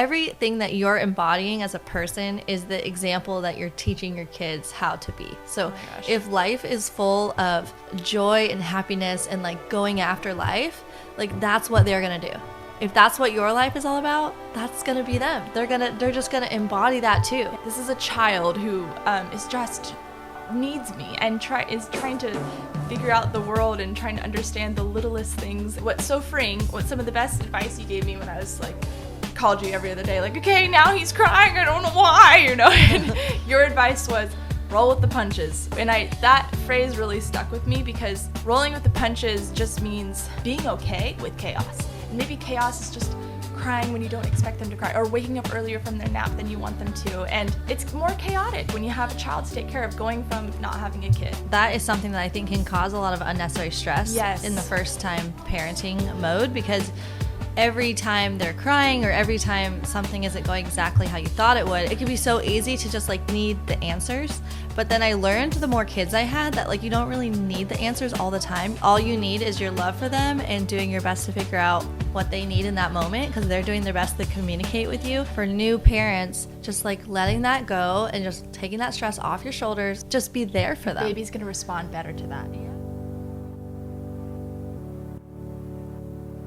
everything that you're embodying as a person is the example that you're teaching your kids how to be. So if life is full of joy and happiness and like going after life, like that's what they're gonna do. If that's what your life is all about, that's gonna be them. They're just gonna embody that too. This is a child who is just needs me and is trying to figure out the world and trying to understand the littlest things. What's so freeing, what's some of the best advice you gave me when I was like, called you every other day, like, okay, now he's crying, I don't know why, you know, and your advice was roll with the punches. And that phrase really stuck with me because rolling with the punches just means being okay with chaos. And maybe chaos is just crying when you don't expect them to cry, or waking up earlier from their nap than you want them to. And it's more chaotic when you have a child to take care of, going from not having a kid. That is something that I think can cause a lot of unnecessary stress in the first time parenting mode, because every time they're crying or every time something isn't going exactly how you thought it would, it can be so easy to just like need the answers. But then I learned the more kids I had that like you don't really need the answers all the time. All you need is your love for them and doing your best to figure out what they need in that moment, because they're doing their best to communicate with you. For new parents, just like letting that go and just taking that stress off your shoulders, just be there for them. Baby's gonna respond better to that.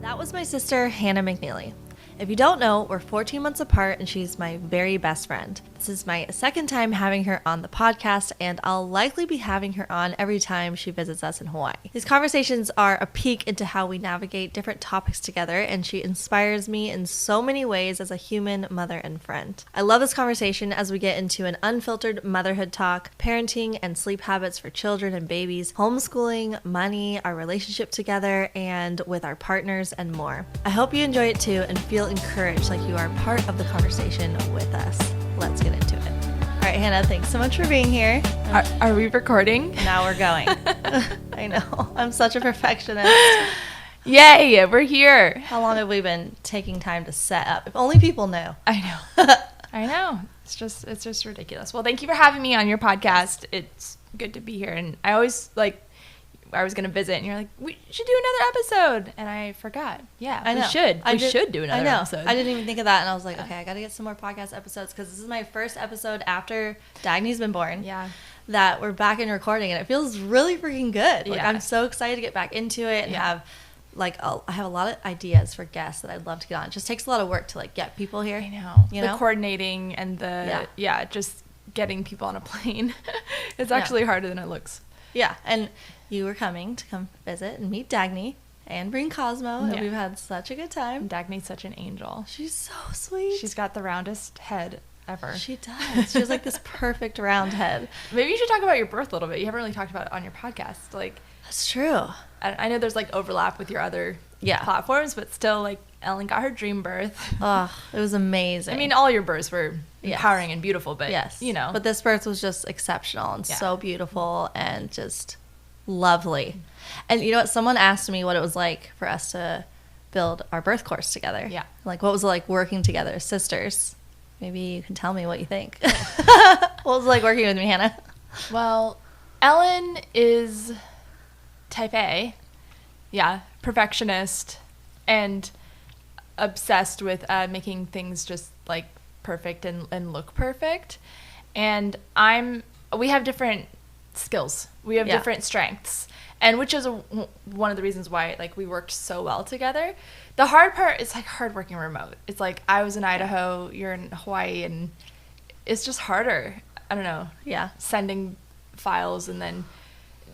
That was my sister, Hannah McNeely. If you don't know, we're 14 months apart and she's my very best friend. This is my second time having her on the podcast, and I'll likely be having her on every time she visits us in Hawaii. These conversations are a peek into how we navigate different topics together, and she inspires me in so many ways as a human, mother, and friend. I love this conversation as we get into an unfiltered motherhood talk, parenting and sleep habits for children and babies, homeschooling, money, our relationship together and with our partners, and more. I hope you enjoy it too and feel encouraged like you are part of the conversation with us. Let's get into it. All right, Hannah, thanks so much for being here. Are we recording? Now we're going. I know. I'm such a perfectionist. Yay, we're here. How long have we been taking time to set up? If only people knew. I know. I know. It's just ridiculous. Well, thank you for having me on your podcast. It's good to be here. And I always I was going to visit and you're like, we should do another episode. And I forgot. Yeah, I know. We should do another episode. I didn't even think of that. And I was like, okay, I got to get some more podcast episodes, because this is my first episode after Dagny's been born. Yeah. That we're back in recording, and it feels really freaking good. Like, yeah. I'm so excited to get back into it and have I have a lot of ideas for guests that I'd love to get on. It just takes a lot of work to like get people here. I know. You the know? Coordinating and just getting people on a plane. It's actually harder than it looks. Yeah, and you were coming to come visit and meet Dagny and bring Cosmo, and we've had such a good time. Dagny's such an angel. She's so sweet. She's got the roundest head ever. She does. She has like this perfect round head. Maybe you should talk about your birth a little bit. You haven't really talked about it on your podcast. Like, that's true. I know there's like overlap with your other platforms, but still, like, Ellen got her dream birth. Oh, it was amazing. I mean, all your births were empowering and beautiful, but you know. But this birth was just exceptional and so beautiful and just lovely. And you know what? Someone asked me what it was like for us to build our birth course together. Yeah. Like, what was it like working together as sisters? Maybe you can tell me what you think. What was it like working with me, Hannah? Well, Ellen is type A. Yeah. Perfectionist and obsessed with making things just like perfect and look perfect. And we have different skills. We have different strengths. And which is one of the reasons why like we worked so well together. The hard part is like hard working remote. It's like I was in Idaho, you're in Hawaii, and it's just harder. I don't know. Yeah. Sending files and then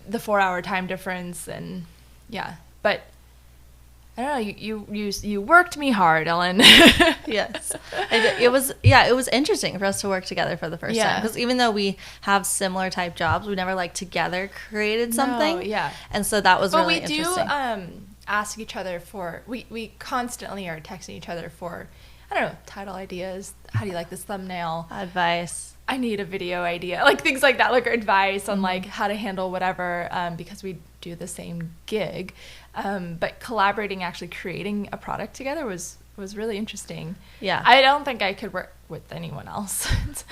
the 4-hour time difference and but I don't know, you worked me hard, Ellen. Yes. It was interesting for us to work together for the first time, because even though we have similar type jobs, we never like together created something. And so that was really interesting. But we do ask each other for, we constantly are texting each other for, I don't know, title ideas. How do you like this thumbnail? Advice. I need a video idea, like things like that, like advice on like how to handle whatever, because we do the same gig. But collaborating, actually creating a product together was really interesting. Yeah. I don't think I could with anyone else.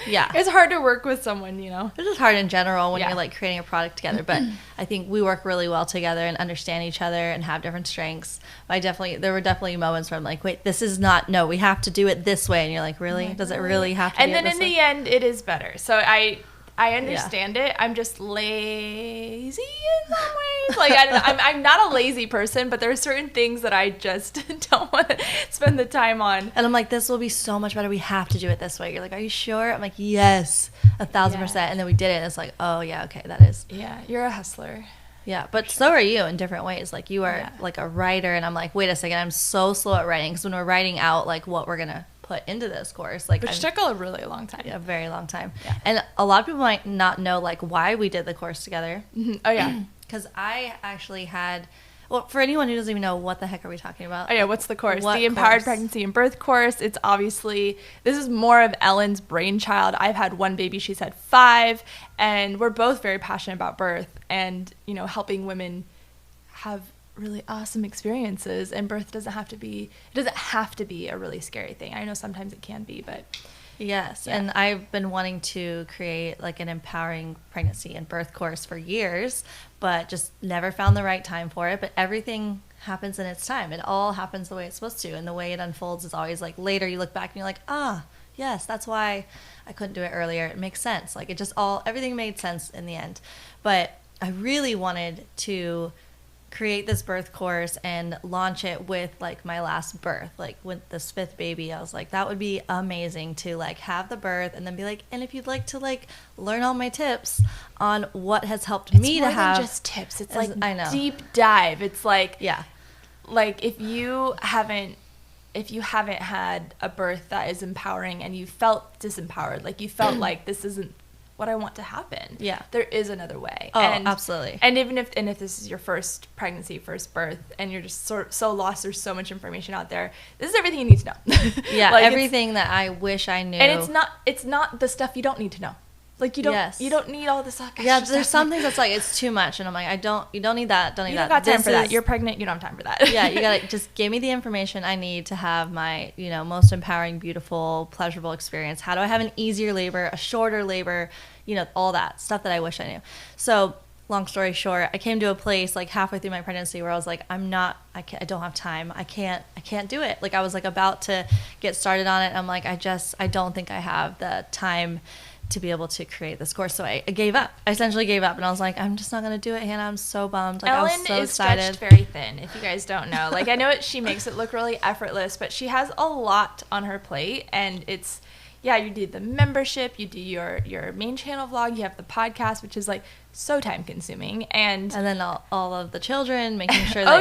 Yeah. It's hard to work with someone, you know. It's just hard in general when Yeah. you're like creating a product together, but I think we work really well together and understand each other and have different strengths. There were definitely moments where I'm like, wait, this is not, no, we have to do it this way. And you're like, really? Does it really have to be And then in the end, it is better. So I understand it. I'm just lazy in some ways. Like I'm not a lazy person, but there are certain things that I just don't want to spend the time on. And I'm like, this will be so much better. We have to do it this way. You're like, are you sure? I'm like, yes, 1,000%. And then we did it. And it's like, oh yeah, okay, that is. Yeah, you're a hustler. Yeah, but so are you in different ways. Like you are like a writer, and I'm like, wait a second, I'm so slow at writing because when we're writing out like what we're gonna put into this course, like which took a really long time. A very long time. Yeah. And a lot of people might not know like why we did the course together. Mm-hmm. Oh yeah, because I actually had. Well, for anyone who doesn't even know, what the heck are we talking about? Oh yeah, what's the course? What the Empowered course? Pregnancy and Birth course. It's obviously, this is more of Ellen's brainchild. I've had one baby, she's had 5, and we're both very passionate about birth and, you know, helping women have really awesome experiences. And birth doesn't have to be a really scary thing. I know sometimes it can be, but yes. Yeah. And I've been wanting to create like an empowering pregnancy and birth course for years, but just never found the right time for it. But everything happens in its time. It all happens the way it's supposed to. And the way it unfolds is always like later you look back and you're like, yes, that's why I couldn't do it earlier. It makes sense. Like it just everything made sense in the end. But I really wanted to create this birth course and launch it with like my last birth, like with this 5th baby. I was like, that would be amazing to like have the birth and then be like, and if you'd like to like learn all my tips on what has helped me to have, than just tips. It's like I know, deep dive. It's like, yeah, like if you haven't had a birth that is empowering and you felt disempowered, like you felt like this isn't what I want to happen. Yeah. There is another way. Oh, absolutely. And even if this is your first pregnancy, first birth, and you're just so lost, there's so much information out there. This is everything you need to know. Yeah, like everything that I wish I knew. And it's not the stuff you don't need to know. Like you don't need all this. Yeah, there's some things that's like it's too much, and I'm like, you don't need that. You don't got time for that. You're pregnant. You don't have time for that. Yeah, you gotta just give me the information I need to have my most empowering, beautiful, pleasurable experience. How do I have an easier labor, a shorter labor, all that stuff that I wish I knew. So long story short, I came to a place like halfway through my pregnancy where I was like, I don't have time. I can't do it. Like I was like about to get started on it. I'm like, I don't think I have the time to be able to create this course. So I gave up. I essentially gave up, and I was like, I'm just not going to do it, Hannah. I'm so bummed. Like, Ellen I was so is excited. stretched very thin, if you guys don't know. Like, I know she makes it look really effortless, but she has a lot on her plate, and it's, you do the membership, you do your main channel vlog, you have the podcast, which is like so time consuming, and then all of the children, making sure that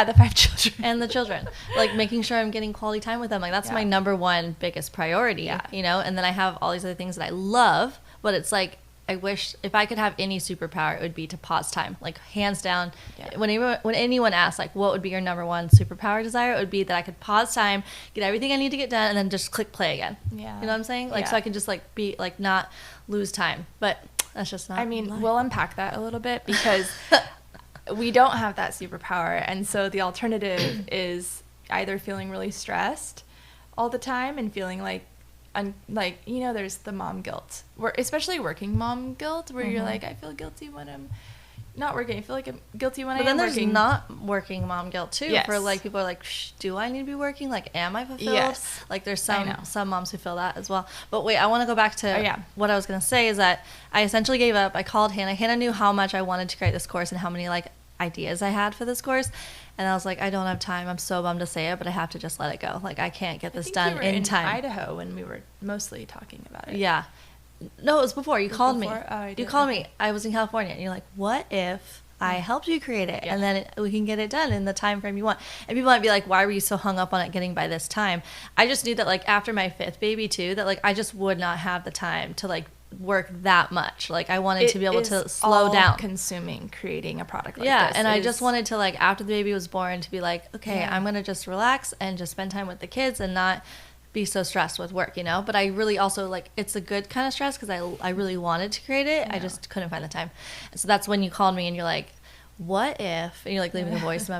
the 5 children and the children, like making sure I'm getting quality time with them. Like that's my number one biggest priority, and then I have all these other things that I love, but it's like I wish if I could have any superpower, it would be to pause time, like hands down. Yeah. When anyone asks like what would be your number one superpower desire, it would be that I could pause time, get everything I need to get done, and then just click play again. Yeah, you know what I'm saying? Like so I can just like be like not lose time, but that's just not. I mean, we'll unpack that a little bit because we don't have that superpower, and so the alternative is either feeling really stressed all the time and feeling like there's the mom guilt, especially working mom guilt, where you're like, I feel guilty when I'm not working. I feel like I'm guilty when I am working. But then there's not working mom guilt too. Yes. For like people are like, do I need to be working? Like, am I fulfilled? Yes. Like there's some moms who feel that as well. But wait, I want to go back to what I was going to say is that I essentially gave up. I called Hannah. Hannah knew how much I wanted to create this course and how many like ideas I had for this course. And I was like, I don't have time. I'm so bummed to say it, but I have to just let it go. Like, I can't get this done in time. Idaho when we were mostly talking about it. Yeah. No, it was before. You called me. Oh, you called me. I was in California. And you're like, what if I helped you create it? Yeah. And then we can get it done in the time frame you want. And people might be like, why were you so hung up on it getting by this time? I just knew that, like, after my 5th baby, too, that, like, I just would not have the time to, like, work that much. Like I wanted to be able to slow down. Consuming creating a product like this. And I just wanted to like after the baby was born to be like, okay, I'm gonna just relax and just spend time with the kids and not be so stressed with work, But I really also like it's a good kind of stress because I really wanted to create it. I just couldn't find the time. And so that's when you called me and you're like, what if, and you're like leaving a voice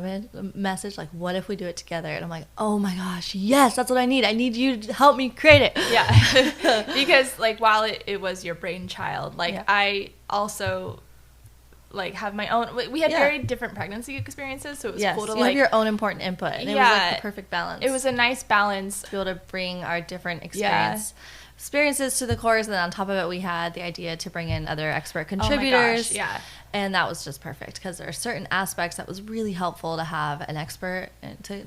message, like, what if we do it together? And I'm like, oh my gosh, yes, that's what I need. I need you to help me create it. Yeah. Because like, while it was your brainchild, like I also like have my own, we had very different pregnancy experiences. So it was cool to you have your own important input. And it was like the perfect balance. It was a nice balance. To be able to bring our different experiences to the course, and then on top of it we had the idea to bring in other expert contributors. Oh my gosh, and that was just perfect because there are certain aspects that was really helpful to have an expert to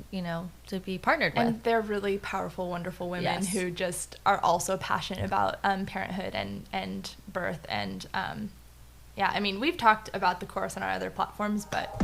to be partnered with. And they're really powerful, wonderful women who just are also passionate about parenthood and birth. And I mean, we've talked about the course on our other platforms, but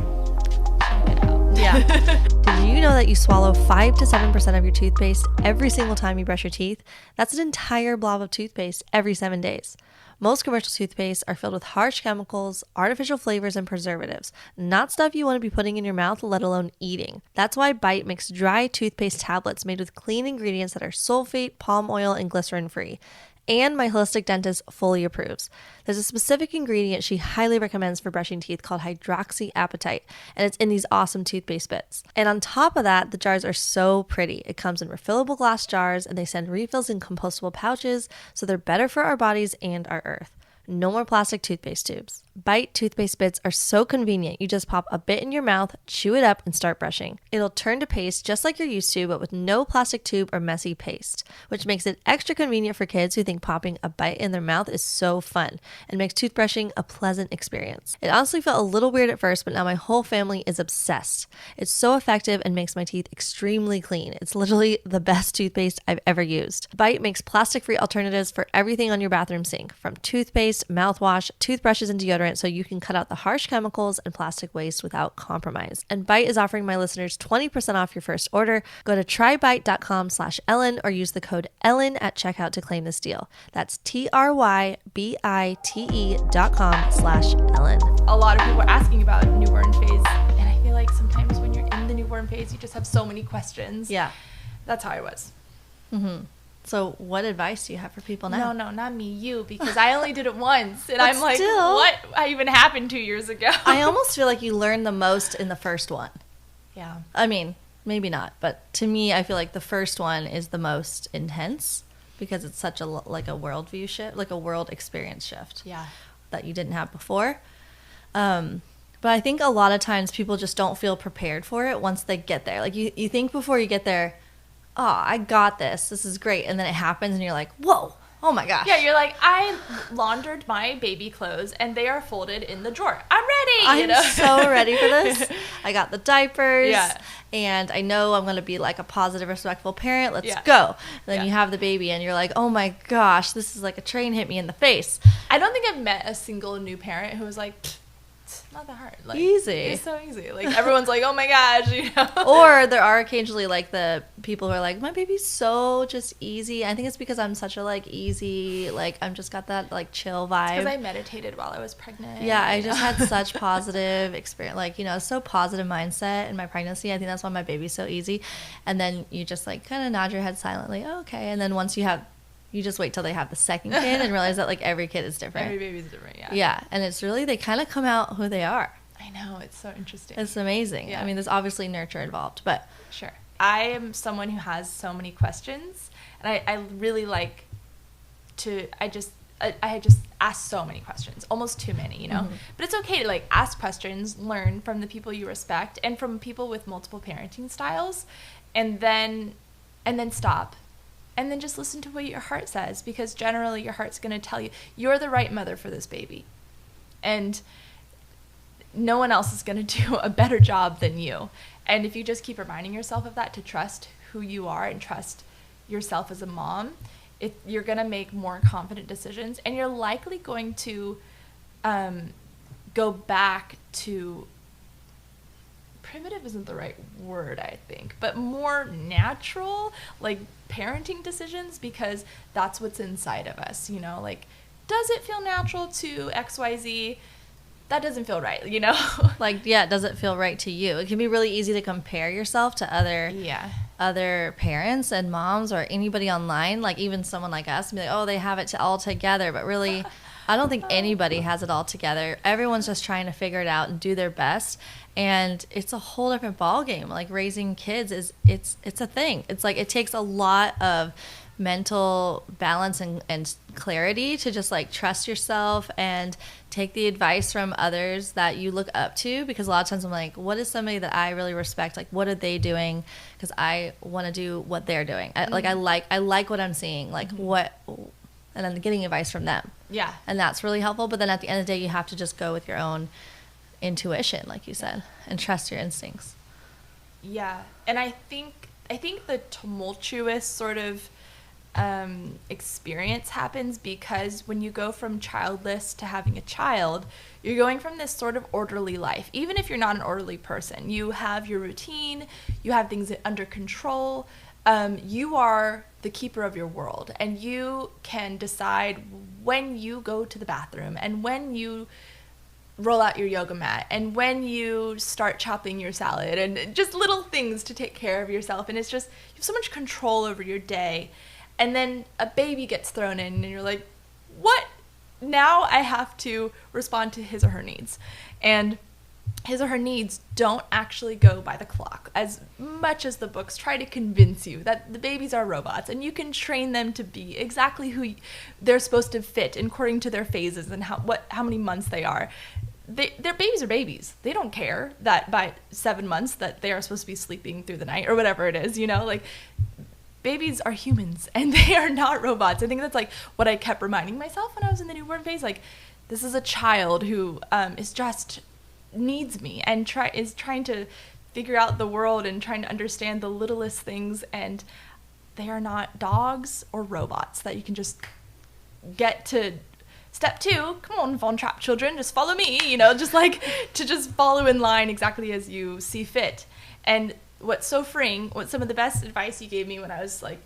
check it out. Did you know that you swallow 5 to 7% of your toothpaste every single time you brush your teeth? That's an entire blob of toothpaste every 7 days. Most commercial toothpaste are filled with harsh chemicals, artificial flavors, and preservatives, not stuff you want to be putting in your mouth, let alone eating. That's why Bite makes dry toothpaste tablets made with clean ingredients that are sulfate, palm oil, and glycerin-free. And my holistic dentist fully approves. There's a specific ingredient she highly recommends for brushing teeth called hydroxyapatite, and it's in these awesome toothpaste bits. And on top of that, the jars are so pretty. It comes in refillable glass jars, and they send refills in compostable pouches, so they're better for our bodies and our earth. No more plastic toothpaste tubes. Bite toothpaste bits are so convenient. You just pop a bit in your mouth, chew it up, and start brushing. It'll turn to paste just like you're used to, but with no plastic tube or messy paste, which makes it extra convenient for kids who think popping a bite in their mouth is so fun and makes toothbrushing a pleasant experience. It honestly felt a little weird at first, but now my whole family is obsessed. It's so effective and makes my teeth extremely clean. It's literally the best toothpaste I've ever used. Bite makes plastic-free alternatives for everything on your bathroom sink, from toothpaste, mouthwash, toothbrushes, and deodorant, so you can cut out the harsh chemicals and plastic waste without compromise. And Bite is offering my listeners 20% off your first order. Go to trybite.com/Ellen or use the code Ellen at checkout to claim this deal. That's TRYBITE.com/Ellen. A lot of people are asking about newborn phase, and I feel like sometimes when you're in the newborn phase, you just have so many questions. Yeah. That's how I was. Mm-hmm. So what advice do you have for people now? No, not me, you, because I only did it once. And But I'm like, still, what even happened 2 years ago? I almost feel like you learn the most in the first one. Yeah. I mean, maybe not, but to me, I feel like the first one is the most intense because it's such a worldview shift, like a world experience shift. Yeah. That you didn't have before. But I think a lot of times people just don't feel prepared for it once they get there. Like you think before you get there, oh, I got this. This is great. And then it happens and you're like, whoa, oh my gosh. Yeah, you're like, I laundered my baby clothes and they are folded in the drawer. I'm ready. I'm so ready for this. I got the diapers. Yeah. And I know I'm going to be like a positive, respectful parent. Let's go. And then you have the baby and you're like, oh my gosh, this is like a train hit me in the face. I don't think I've met a single new parent who was like, it's not that hard. Like, easy. It's so easy. Like everyone's like, oh my gosh, Or there are occasionally like the people who are like, my baby's so just easy. I think it's because I'm such a like easy, like I'm just got that like chill vibe. Because I meditated while I was pregnant. Yeah, I just had such positive experience, like, so positive mindset in my pregnancy. I think that's why my baby's so easy. And then you just like kind of nod your head silently, oh, okay. And then once you just wait till they have the second kid and realize that like every kid is different. Every baby's different, yeah. Yeah, and it's really, they kind of come out who they are. I know, it's so interesting. It's amazing. Yeah. I mean, there's obviously nurture involved, but. Sure. I am someone who has so many questions, and I really like to, I just ask so many questions, almost too many, Mm-hmm. But it's okay to like ask questions, learn from the people you respect and from people with multiple parenting styles, and then stop. And then just listen to what your heart says, because generally your heart's going to tell you you're the right mother for this baby. And no one else is going to do a better job than you. And if you just keep reminding yourself of that, to trust who you are and trust yourself as a mom, you're going to make more confident decisions. And you're likely going to go back to, primitive isn't the right word, I think, but more natural, like parenting decisions, because that's what's inside of us, like, does it feel natural to XYZ? That doesn't feel right, Like, yeah, it doesn't feel right to you. It can be really easy to compare yourself to other other parents and moms or anybody online, like even someone like us, and be like, oh, they have it all together. But really, I don't think anybody has it all together. Everyone's just trying to figure it out and do their best. And it's a whole different ballgame. Like raising kids it's a thing. It's like it takes a lot of mental balance and clarity to just like trust yourself and take the advice from others that you look up to, because a lot of times I'm like, what is somebody that I really respect, like what are they doing, because I want to do what they're doing. I like what I'm seeing, like what, and then getting advice from them, and that's really helpful. But then at the end of the day, you have to just go with your own intuition, like you said, and trust your instincts. And I think the tumultuous sort of experience happens because when you go from childless to having a child, you're going from this sort of orderly life. Even if you're not an orderly person, you have your routine, you have things under control. You are the keeper of your world, and you can decide when you go to the bathroom and when you roll out your yoga mat and when you start chopping your salad, and just little things to take care of yourself. And it's just, you have so much control over your day. And then a baby gets thrown in and you're like, what? Now I have to respond to his or her needs. And his or her needs don't actually go by the clock, as much as the books try to convince you that the babies are robots and you can train them to be exactly who they're supposed to fit according to their phases and how many months they are. Their babies are babies. They don't care that by 7 months that they are supposed to be sleeping through the night or whatever it is, like babies are humans and they are not robots. I think that's like what I kept reminding myself when I was in the newborn phase. Like, this is a child who is just needs me and is trying to figure out the world and trying to understand the littlest things. And they are not dogs or robots that you can just get to step 2. Come on, Von Trapp children, just follow me, just like to just follow in line exactly as you see fit. And what's so freeing, what some of the best advice you gave me when I was like,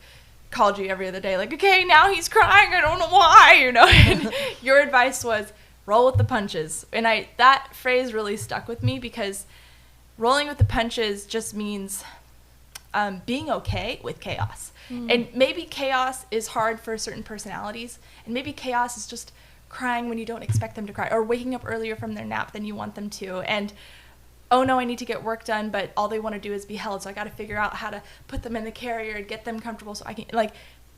called you every other day, like, okay, now he's crying, I don't know why, and your advice was roll with the punches. And that phrase really stuck with me, because rolling with the punches just means being okay with chaos. And maybe chaos is hard for certain personalities, and maybe chaos is just crying when you don't expect them to cry, or waking up earlier from their nap than you want them to, and oh no, I need to get work done, but all they want to do is be held, so I got to figure out how to put them in the carrier and get them comfortable so I can,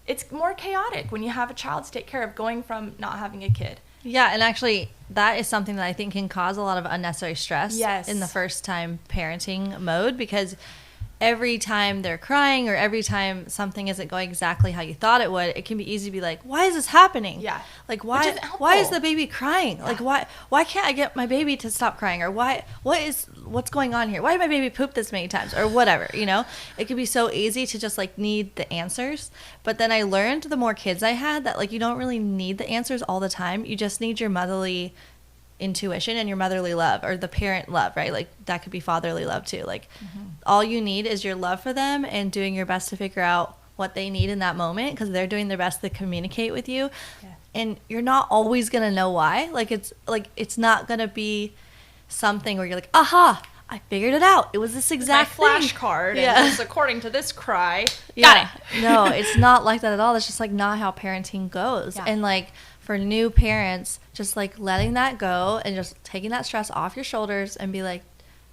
it's more chaotic when you have a child to take care of, going from not having a kid. Yeah, and actually, that is something that I think can cause a lot of unnecessary stress in the first time parenting mode, because every time they're crying or every time something isn't going exactly how you thought it would, it can be easy to be like, why is this happening? Yeah. Like, why is the baby crying? Yeah. Like, why can't I get my baby to stop crying? Or what's going on here? Why did my baby poop this many times? Or whatever, It can be so easy to just like need the answers. But then I learned the more kids I had that like you don't really need the answers all the time. You just need your motherly intuition and your motherly love, or the parent love, right? Like that could be fatherly love too. Like all you need is your love for them and doing your best to figure out what they need in that moment, because they're doing their best to communicate with you. And you're not always gonna know why. It's not gonna be something where you're like, aha, I figured it out, it was this exact flashcard, and it's according to this cry. Got it. No, it's not like that at all. That's just like not how parenting goes. And like for new parents, just like letting that go and just taking that stress off your shoulders and be like,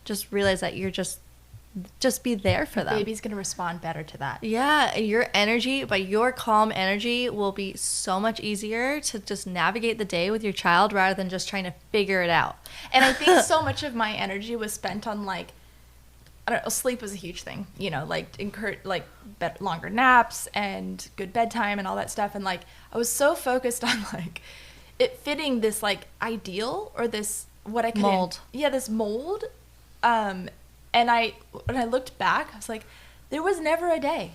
just realize that you're just be there for them. The baby's going to respond better to that. Yeah, your energy, but your calm energy will be so much easier to just navigate the day with your child rather than just trying to figure it out. And I think so much of my energy was spent on like, I don't know, sleep was a huge thing, longer naps and good bedtime and all that stuff. And like, I was so focused on like it fitting this like ideal, or this, what I could mold. This mold. And when I looked back, I was like, there was never a day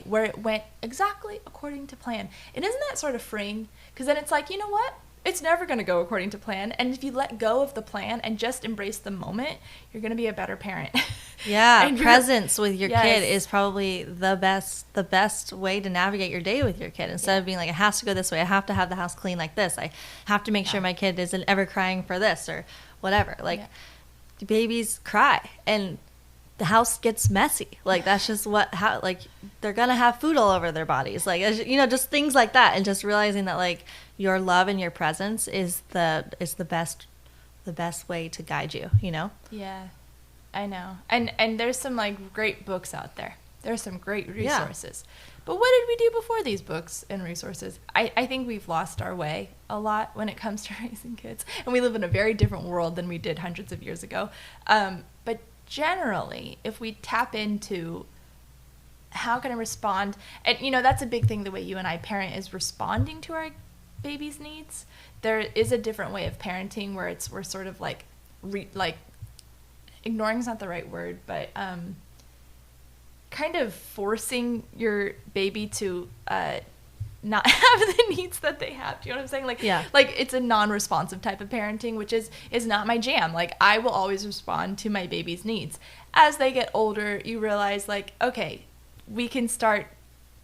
where it went exactly according to plan. And isn't that sort of freeing? Because then it's like, you know what? It's never going to go according to plan. And if you let go of the plan and just embrace the moment, you're going to be a better parent. Yeah, presence with your kid is probably the best way to navigate your day with your kid. Instead of being like, it has to go this way, I have to have the house clean like this, I have to make sure my kid isn't ever crying for this or whatever. Like, babies cry, and the house gets messy. Like, that's just how, like, they're going to have food all over their bodies. Like, you know, just things like that. And just realizing that, like, your love and your presence is the best way to guide you, you know? Yeah, I know. And there's some, like, great books out there. There's some great resources. Yeah. But what did we do before these books and resources? I think we've lost our way a lot when it comes to raising kids. And we live in a very different world than we did hundreds of years ago. But generally, if we tap into how can I respond, and, you know, that's a big thing, the way you and I parent is responding to our baby's needs. There is a different way of parenting where we're sort of like, ignoring is not the right word, but kind of forcing your baby to not have the needs that they have. Do you know what I'm saying? Like, yeah. Like, it's a non-responsive type of parenting, which is not my jam. Like, I will always respond to my baby's needs. As they get older, you realize, like, okay, we can start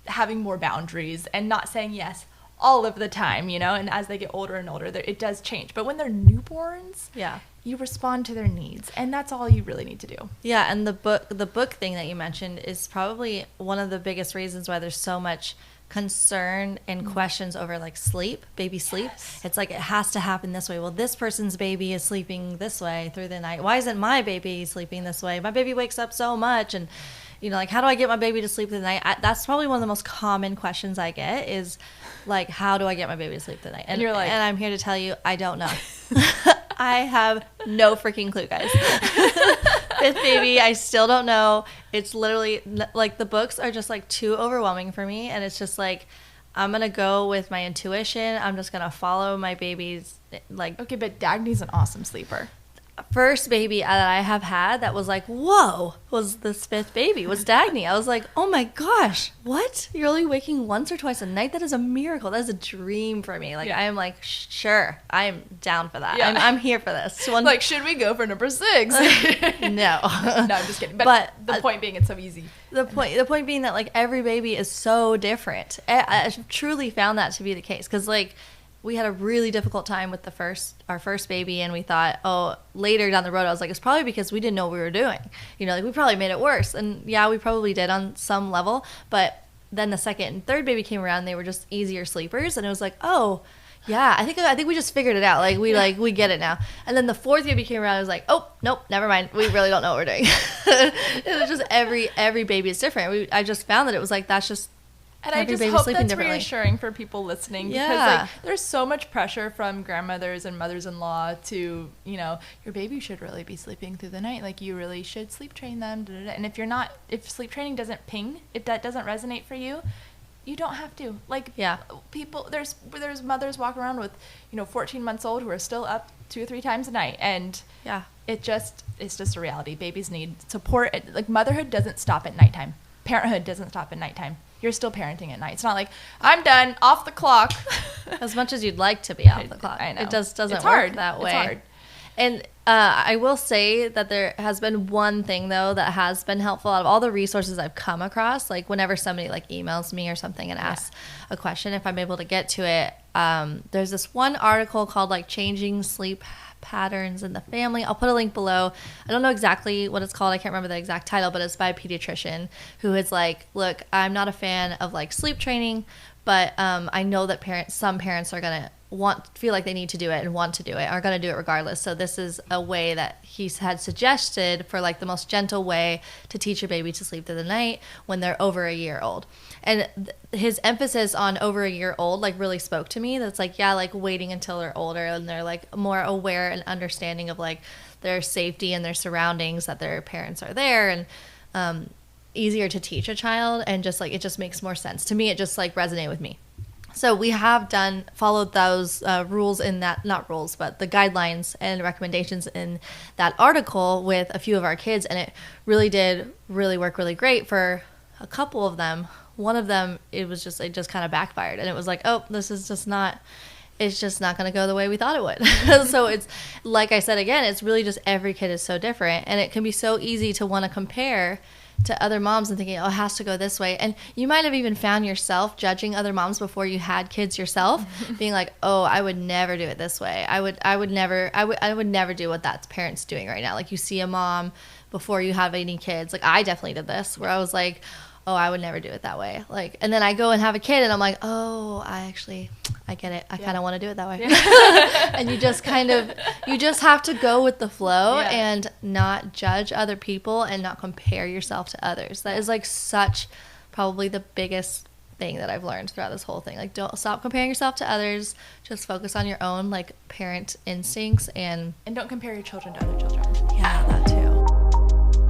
having more boundaries and not saying yes all of the time, you know? And as they get older and older, it does change. But when they're newborns, yeah, you respond to their needs, and that's all you really need to do. Yeah, and the book thing that you mentioned is probably one of the biggest reasons why there's so much concern and questions over, like, baby sleep. Yes. It's like, it has to happen this way. Well, this person's baby is sleeping this way through the night. Why isn't my baby sleeping this way? My baby wakes up so much, and, you know, like, how do I get my baby to sleep through the night? That's probably one of the most common questions I get is, like, how do I get my baby to sleep through the night? And you're like, and I'm here to tell you, I don't know. I have no freaking clue, guys. Fifth baby, I still don't know. It's literally, like, the books are just, like, too overwhelming for me. And it's just, like, I'm going to go with my intuition. I'm just going to follow my baby's, like. Okay, but Dagny's an awesome sleeper. First baby that I have had that was like, whoa, was this fifth baby, was Dagny. I was like, oh my gosh, what? You're only waking once or twice a night? That is a miracle. That is a dream for me. Like, yeah. I am like, sure, I'm down for that. Yeah. I'm here for this. Like, should we go for number 6? No. No, I'm just kidding. But the point being, it's so easy. The point being that, like, every baby is so different. I truly found that to be the case. Because, like, we had a really difficult time with our first baby, and we thought, oh, later down the road, I was like, it's probably because we didn't know what we were doing. You know, like, we probably made it worse. And yeah, we probably did on some level. But then the second and third baby came around, and they were just easier sleepers. And it was like, oh, yeah, I think we just figured it out. Like, we get it now. And then the fourth baby came around, I was like, oh, nope, never mind. We really don't know what we're doing. It was just every baby is different. I just found that it was like, that's just. And I just hope that's reassuring for people listening, because like, there's so much pressure from grandmothers and mothers-in-law to, you know, your baby should really be sleeping through the night. Like, you really should sleep train them. And if sleep training doesn't ping, if that doesn't resonate for you, you don't have to. Like, yeah, people, there's mothers walking around with, you know, 14 months old who are still up 2 or 3 times a night, and yeah, it's just a reality. Babies need support. Like, motherhood doesn't stop at nighttime. Parenthood doesn't stop at nighttime. You're still parenting at night. It's not like, I'm done, off the clock. As much as you'd like to be off the clock. I know. It just doesn't work that way. It's hard. And I will say that there has been one thing, though, that has been helpful out of all the resources I've come across. Like, whenever somebody, like, emails me or something and asks a question, if I'm able to get to it, there's this one article called, like, Changing Sleep Patterns in the Family. I'll put a link below. I don't know exactly what it's called. I can't remember the exact title, but it's by a pediatrician who is like, look, I'm not a fan of, like, sleep training, but I know that some parents are going to feel like they need to do it and want to do it, are going to do it regardless. So this is a way that he's had suggested for, like, the most gentle way to teach your baby to sleep through the night when they're over a year old. And his emphasis on over a year old, like, really spoke to me. That's like, yeah, like, waiting until they're older and they're, like, more aware and understanding of, like, their safety and their surroundings, that their parents are there, and easier to teach a child, and just, like, it just makes more sense to me. It just, like, resonated with me. So we have followed those rules in that, not rules, but the guidelines and recommendations in that article with a few of our kids, and it really did work really great for a couple of them. One of them, it just kind of backfired, and it was like, oh, it's just not going to go the way we thought it would. So it's, like I said again, it's really just every kid is so different, and it can be so easy to want to compare to other moms and thinking, oh, it has to go this way. And you might have even found yourself judging other moms before you had kids yourself, being like, oh, I would never do it this way. I would never do what that parent's doing right now. Like, you see a mom before you have any kids. Like, I definitely did this where I was like, oh, I would never do it that way. Like, and then I go and have a kid and I'm like, oh, I get it. I kind of want to do it that way. And you just have to go with the flow and not judge other people and not compare yourself to others. That is like probably the biggest thing that I've learned throughout this whole thing. Like, don't stop comparing yourself to others. Just focus on your own like parent instincts and don't compare your children to other children. Yeah, that too.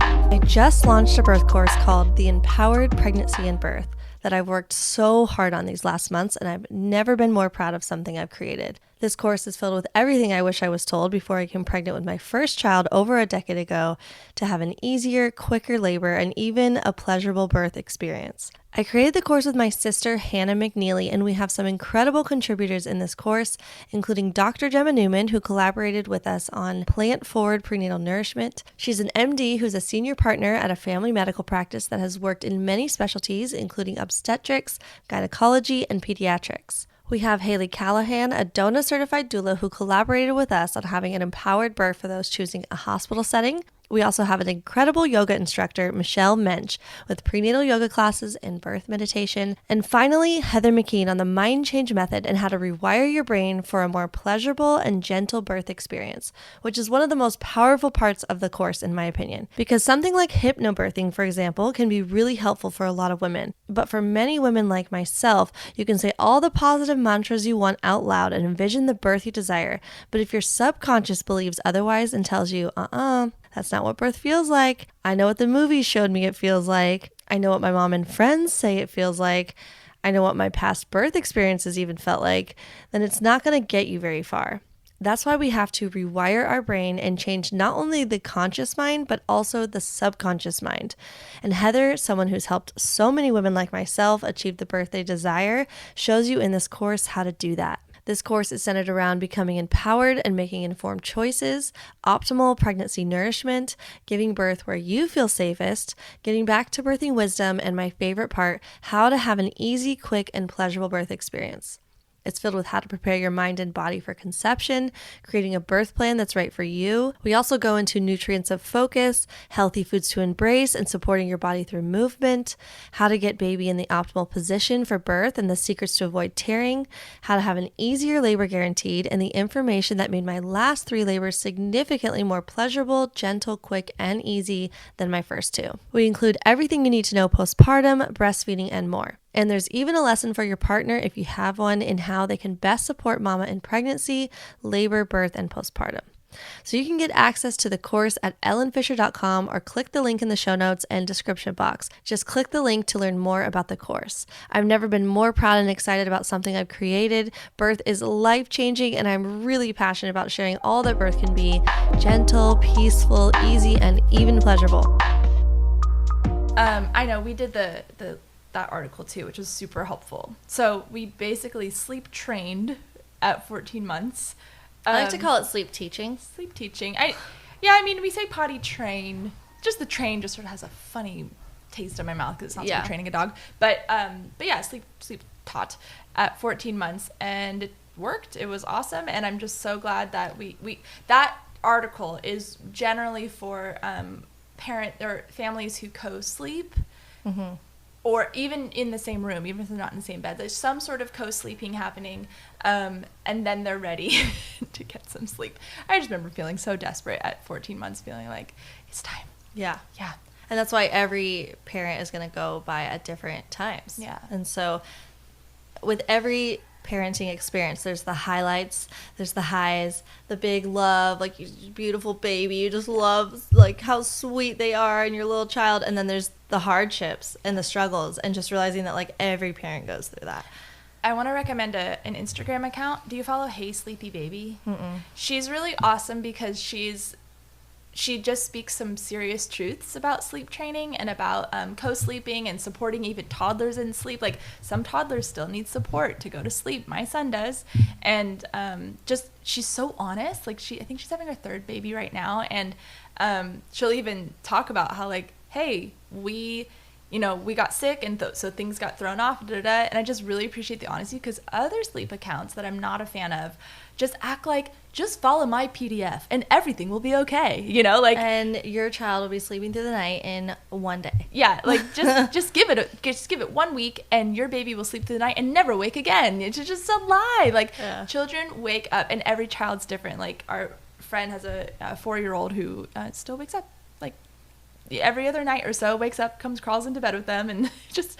I just launched a birth course called The Empowered Pregnancy and Birth that I've worked so hard on these last months, and I've never been more proud of something I've created. This course is filled with everything I wish I was told before I became pregnant with my first child over a decade ago to have an easier, quicker labor, and even a pleasurable birth experience. I created the course with my sister, Hannah McNeely, and we have some incredible contributors in this course, including Dr. Gemma Newman, who collaborated with us on plant-forward prenatal nourishment. She's an MD who's a senior partner at a family medical practice that has worked in many specialties, including obstetrics, gynecology, and pediatrics. We have Haley Callahan, a DONA-certified doula who collaborated with us on having an empowered birth for those choosing a hospital setting. We also have an incredible yoga instructor, Michelle Mensch, with prenatal yoga classes and birth meditation. And finally, Heather McKean on the mind change method and how to rewire your brain for a more pleasurable and gentle birth experience, which is one of the most powerful parts of the course, in my opinion. Because something like hypnobirthing, for example, can be really helpful for a lot of women. But for many women like myself, you can say all the positive mantras you want out loud and envision the birth you desire. But if your subconscious believes otherwise and tells you, that's not what birth feels like. I know what the movies showed me it feels like. I know what my mom and friends say it feels like. I know what my past birth experiences even felt like. Then it's not going to get you very far. That's why we have to rewire our brain and change not only the conscious mind, but also the subconscious mind. And Heather, someone who's helped so many women like myself achieve the birth they desire, shows you in this course how to do that. This course is centered around becoming empowered and making informed choices, optimal pregnancy nourishment, giving birth where you feel safest, getting back to birthing wisdom, and my favorite part, how to have an easy, quick, and pleasurable birth experience. It's filled with how to prepare your mind and body for conception, creating a birth plan that's right for you. We also go into nutrients of focus, healthy foods to embrace, and supporting your body through movement, how to get baby in the optimal position for birth and the secrets to avoid tearing, how to have an easier labor guaranteed, and the information that made my last 3 labors significantly more pleasurable, gentle, quick, and easy than my first 2. We include everything you need to know postpartum, breastfeeding, and more. And there's even a lesson for your partner if you have one in how they can best support mama in pregnancy, labor, birth, and postpartum. So you can get access to the course at ellenfisher.com or click the link in the show notes and description box. Just click the link to learn more about the course. I've never been more proud and excited about something I've created. Birth is life-changing, and I'm really passionate about sharing all that birth can be: gentle, peaceful, easy, and even pleasurable. I know we did that article too, which was super helpful. So we basically sleep trained at 14 months. I like to call it sleep teaching. Sleep teaching. I mean, we say potty train. Just the train just sort of has a funny taste in my mouth because it's not like training a dog. But yeah, sleep taught at 14 months, and it worked. It was awesome, and I'm just so glad that we that article is generally for parent or families who co-sleep. Mm-hmm. Or even in the same room, even if they're not in the same bed. There's some sort of co-sleeping happening, and then they're ready to get some sleep. I just remember feeling so desperate at 14 months, feeling like, it's time. Yeah. And that's why every parent is going to go by at different times. Yeah. And so with every parenting experience, there's the highlights, there's the highs, the big love, like beautiful baby, you just love like how sweet they are and your little child, and then there's the hardships and the struggles, and just realizing that like every parent goes through that. I want to recommend an Instagram account. Do you follow Hey Sleepy Baby? Mm-mm. She's really awesome because she just speaks some serious truths about sleep training and about co-sleeping and supporting even toddlers in sleep. Like, some toddlers still need support to go to sleep. My son does. And she's so honest. Like, I think she's having her 3rd baby right now. And she'll even talk about how, like, hey, you know, we got sick and so things got thrown off, and I just really appreciate the honesty, because other sleep accounts that I'm not a fan of just act like, just follow my PDF and everything will be okay, you know, like, and your child will be sleeping through the night in one day. Yeah, like just give it 1 week and your baby will sleep through the night and never wake again. It's just a lie. Like, children wake up, and every child's different. Like, our friend has a 4-year-old who still wakes up like every other night or so, wakes up, crawls into bed with them, and just,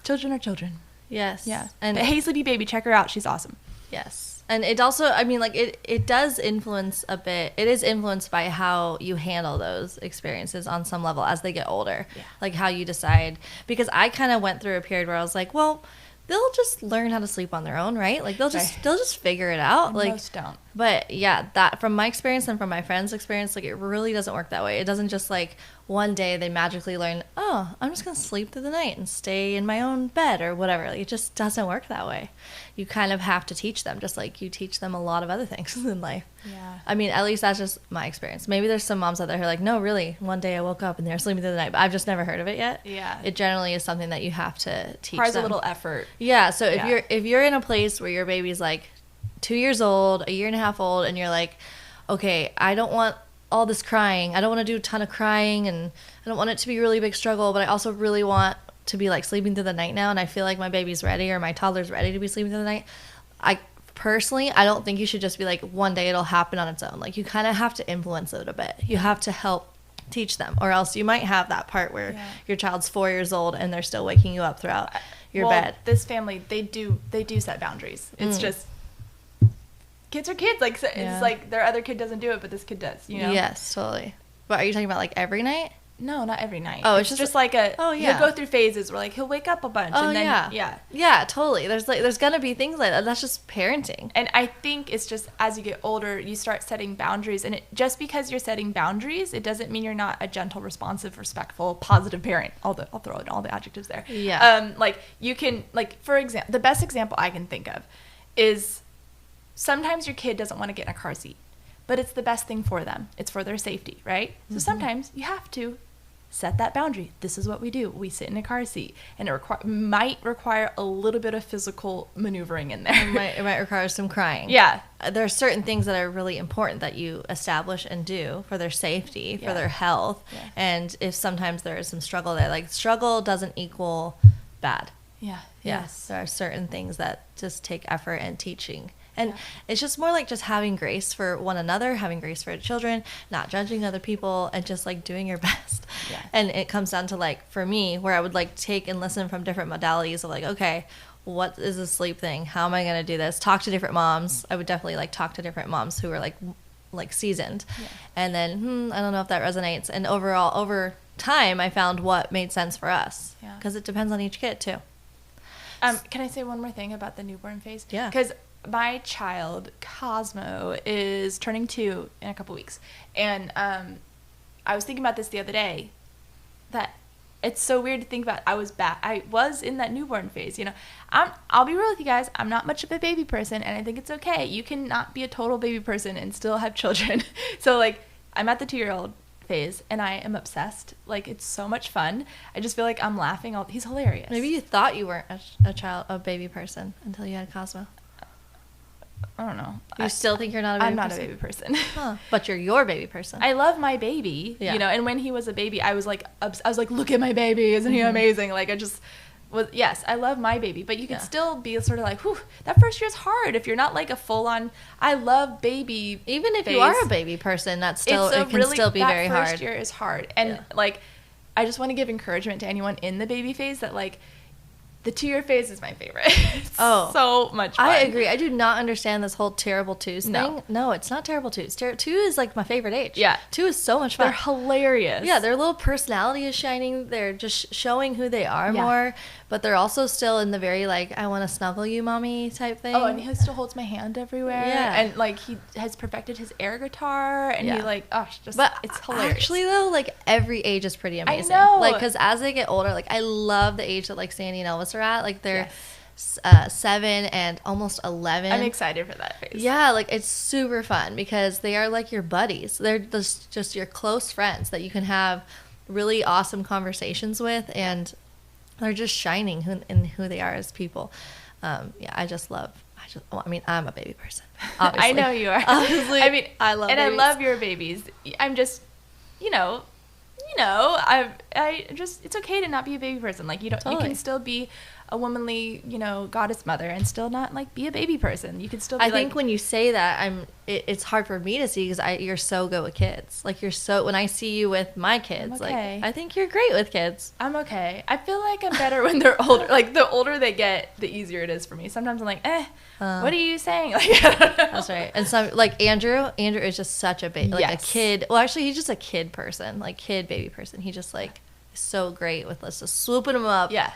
children are children. Yes. Yeah. And hey, sleepy baby, check her out. She's awesome. Yes. And it also, I mean, like, it does influence a bit. It is influenced by how you handle those experiences on some level as they get older. Yeah. Like, how you decide. Because I kind of went through a period where I was like, well, they'll just learn how to sleep on their own, right? Like, they'll just figure it out. And like, most don't. But yeah, that, from my experience and from my friends' experience, like, it really doesn't work that way. It doesn't just, like, one day they magically learn, oh, I'm just going to sleep through the night and stay in my own bed or whatever. Like, it just doesn't work that way. You kind of have to teach them, just like you teach them a lot of other things in life. Yeah. I mean, at least that's just my experience. Maybe there's some moms out there who are like, no, really, one day I woke up and they were sleeping through the night, but I've just never heard of it yet. Yeah. It generally is something that you have to teach Requires them. a little effort. Yeah, so if you're in a place where your baby's like 2 years old, a year and a half old, and you're like, okay, I don't want all this crying. I don't want to do a ton of crying, and I don't want it to be a really big struggle, but I also really want to be like sleeping through the night now, and I feel like my baby's ready or my toddler's ready to be sleeping through the night. I don't think you should just be like, one day it'll happen on its own. Like, you kind of have to influence it a bit. You have to help teach them, or else you might have that part where your child's 4 years old and they're still waking you up throughout your bed. This family, they do set boundaries. It's just, kids are kids. Like, it's like their other kid doesn't do it, but this kid does, you know? Yes, totally. But are you talking about like every night? No, not every night. Oh, it's just like a. Oh, yeah. He'll go through phases where, like, he'll wake up a bunch. Oh, and then, yeah, totally. There's gonna be things like that. That's just parenting. And I think it's just, as you get older, you start setting boundaries. And just because you're setting boundaries, it doesn't mean you're not a gentle, responsive, respectful, positive parent. I'll throw in all the adjectives there. Yeah. Like, you can, like, for example, the best example I can think of is sometimes your kid doesn't want to get in a car seat, but it's the best thing for them. It's for their safety, right? So sometimes you have to set that boundary. This is what we do. We sit in a car seat, and it might require a little bit of physical maneuvering in there. It might require some crying. Yeah. There are certain things that are really important that you establish and do for their safety, for their health. Yeah. And if sometimes there is some struggle there, like, struggle doesn't equal bad. Yeah. Yes. There are certain things that just take effort and teaching. And it's just more like just having grace for one another, having grace for children, not judging other people, and just like doing your best. Yeah. And it comes down to, like, for me, where I would like take and listen from different modalities of like, okay, what is the sleep thing? How am I going to do this? Talk to different moms. I would definitely like talk to different moms who are like seasoned. Yeah. And then, I don't know if that resonates. And overall, over time, I found what made sense for us. Yeah. Because it depends on each kid too. Can I say one more thing about the newborn phase? Yeah. Because my child, Cosmo, is turning 2 in a couple weeks. And I was thinking about this the other day, that it's so weird to think about. I was in that newborn phase, you know. I'll be real with you guys. I'm not much of a baby person, and I think it's okay. You can not be a total baby person and still have children. So, like, I'm at the 2-year-old phase, and I am obsessed. Like, it's so much fun. I just feel like I'm laughing. He's hilarious. Maybe you thought you weren't a baby person until you had Cosmo. I don't know. You still think you're not a baby person? I'm not a baby person. Huh. But you're your baby person. I love my baby, you know, and when he was a baby, I was like, look at my baby. Isn't he amazing? Like, yes, I love my baby, but you can still be sort of like, whew, that first year is hard if you're not like a full-on, I love baby. Even if you are a baby person, it can still be very hard. That first year is hard. And like, I just want to give encouragement to anyone in the baby phase that, like, the 2-year phase is my favorite. It's so much fun. I agree. I do not understand this whole terrible twos thing. No, it's not terrible twos. 2 is like my favorite age. Yeah. 2 is so much fun. They're hilarious. Yeah, their little personality is shining. They're just showing who they are more. But they're also still in the very, like, I want to snuggle you, mommy type thing. Oh, and he still holds my hand everywhere. Yeah. And, like, he has perfected his air guitar. And he, like, it's hilarious. Actually, though, like, every age is pretty amazing. I know. Like, because as they get older, like, I love the age that, like, Sandy and Elvis are at. Like, they're 7 and almost 11. I'm excited for that phase. Yeah, like, it's super fun because they are like your buddies. They're just your close friends that you can have really awesome conversations with, and they're just shining in who they are as people. I mean, I'm a baby person, obviously. I know you are. Obviously, I mean, I love and babies. I love your babies. I'm just, I just, it's okay to not be a baby person. Like, you can still be a womanly, goddess mother and still not like be a baby person. You can still be I think when you say that, it's hard for me to see because you're so good with kids. Like, when I see you with my kids, okay. like, I think you're great with kids. I'm okay. I feel like I'm better when they're older. Like, the older they get, the easier it is for me. Sometimes I'm like, what are you saying? Like, I don't know. That's right. And some, like Andrew is just such a baby, like a kid. Well, actually, he's just a kid person, like baby person. He just like is so great with us, just swooping them up. Yeah.